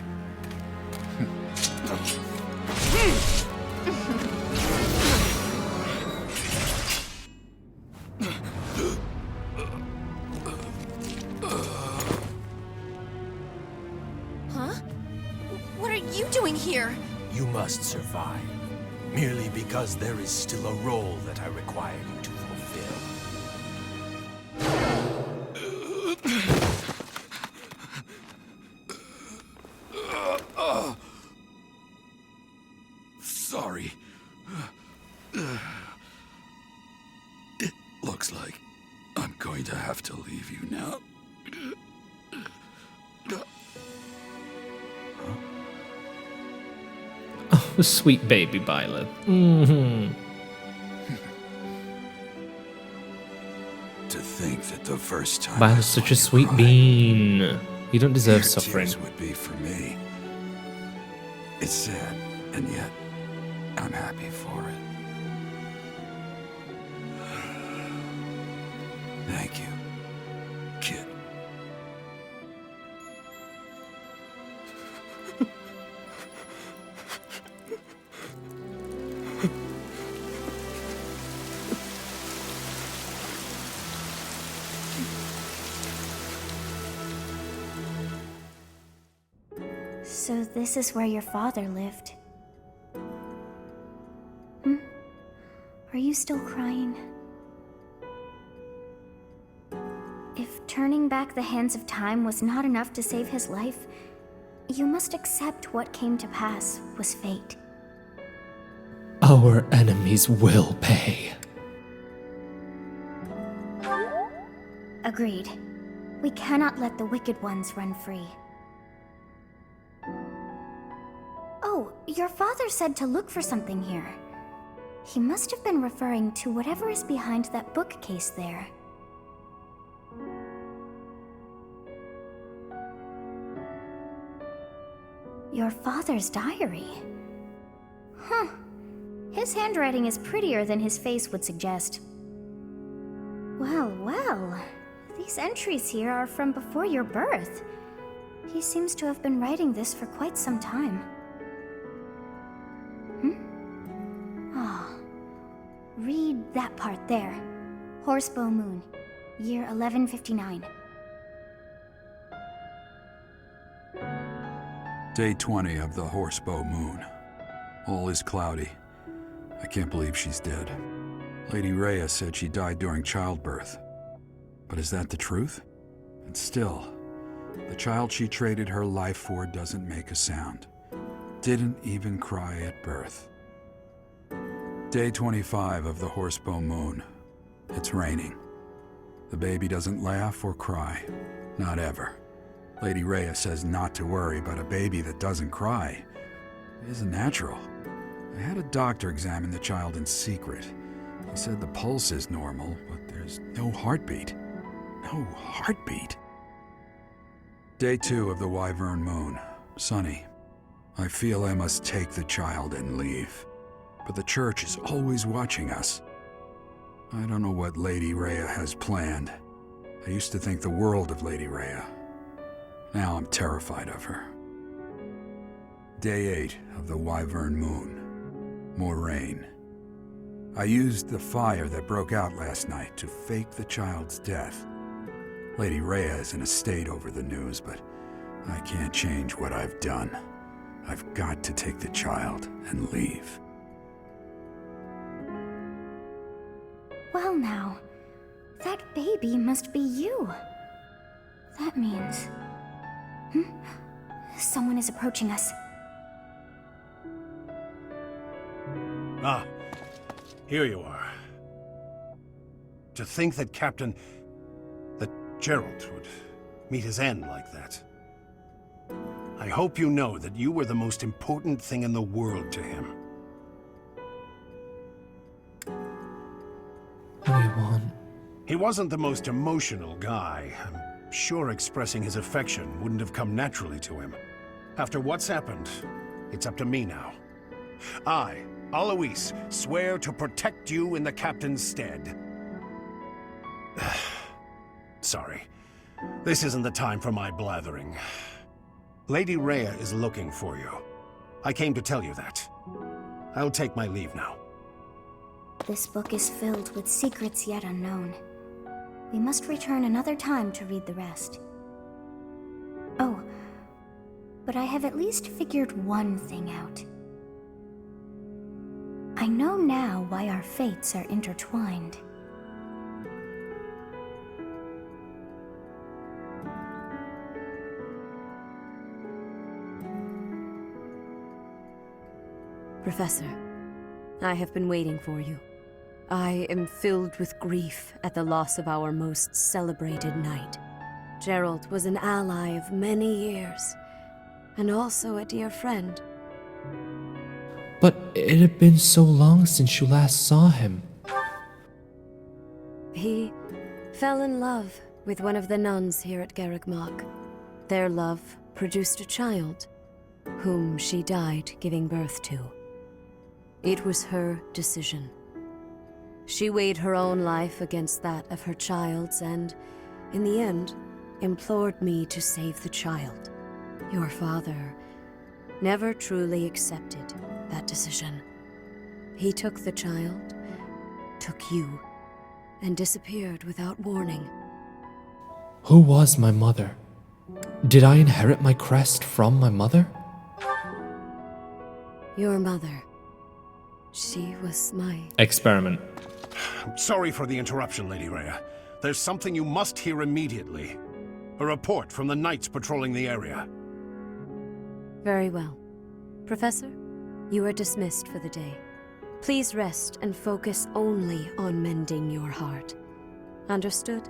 Huh? What are you doing here? You must survive, merely because there is still a role that I require you to fulfill. Sorry. It looks like I'm going to have to leave you now. Oh, sweet baby Byleth. Mm-hmm. To think that the first time Byleth's such a sweet bean. You don't deserve suffering. tears would be for me. It's sad, and yet I'm happy for it. Thank you, kid. So this is where your father lived. Are you still crying? If turning back the hands of time was not enough to save his life, you must accept what came to pass was fate. Our enemies will pay. Agreed. We cannot let the wicked ones run free. Oh, your father said to look for something here. He must have been referring to whatever is behind that bookcase there. Your father's diary. Huh. His handwriting is prettier than his face would suggest. Well, well. These entries here are from before your birth. He seems to have been writing this for quite some time. Oh. Read that part there. Horsebow Moon, year 1159. Day 20 of the Horsebow Moon. All is cloudy. I can't believe she's dead. Lady Rhea said she died during childbirth. But is that the truth? And still, the child she traded her life for doesn't make a sound. Didn't even cry at birth. Day 25 of the Horsebow Moon. It's raining. The baby doesn't laugh or cry. Not ever. Lady Rhea says not to worry, but a baby that doesn't cry isn't natural. I had a doctor examine the child in secret. He said the pulse is normal, but there's no heartbeat. No heartbeat. Day 2 of the Wyvern Moon. Sunny. I feel I must take the child and leave. But the church is always watching us. I don't know what Lady Rhea has planned. I used to think the world of Lady Rhea. Now I'm terrified of her. Day 8 of the Wyvern Moon. More rain. I used the fire that broke out last night to fake the child's death. Lady Rhea is in a state over the news, but I can't change what I've done. I've got to take the child and leave. Well now, that baby must be you. That means... Someone is approaching us. Ah, here you are. To think that that Geralt would meet his end like that. I hope you know that you were the most important thing in the world to him. What do you want? He wasn't the most emotional guy. I'm sure expressing his affection wouldn't have come naturally to him. After what's happened, it's up to me now. I, Alois, swear to protect you in the captain's stead. Sorry. This isn't the time for my blathering. Lady Rhea is looking for you. I came to tell you that. I'll take my leave now. This book is filled with secrets yet unknown. We must return another time to read the rest. Oh, but I have at least figured one thing out. I know now why our fates are intertwined. Professor, I have been waiting for you. I am filled with grief at the loss of our most celebrated knight. Geralt was an ally of many years, and also a dear friend. But it had been so long since you last saw him. He fell in love with one of the nuns here at Garreg Mach. Their love produced a child, whom she died giving birth to. It was her decision. She weighed her own life against that of her child's and, in the end, implored me to save the child. Your father never truly accepted that decision. He took the child, took you, and disappeared without warning. Who was my mother? Did I inherit my crest from my mother? Your mother. She was my... Experiment. Sorry for the interruption, Lady Rhea. There's something you must hear immediately. A report from the knights patrolling the area. Very well. Professor, you are dismissed for the day. Please rest and focus only on mending your heart. Understood?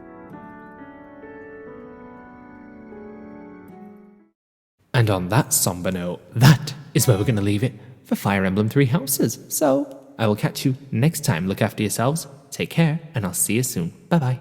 And on that somber note, that is where we're going to leave it for Fire Emblem Three Houses. So, I will catch you next time. Look after yourselves, take care, and I'll see you soon. Bye-bye.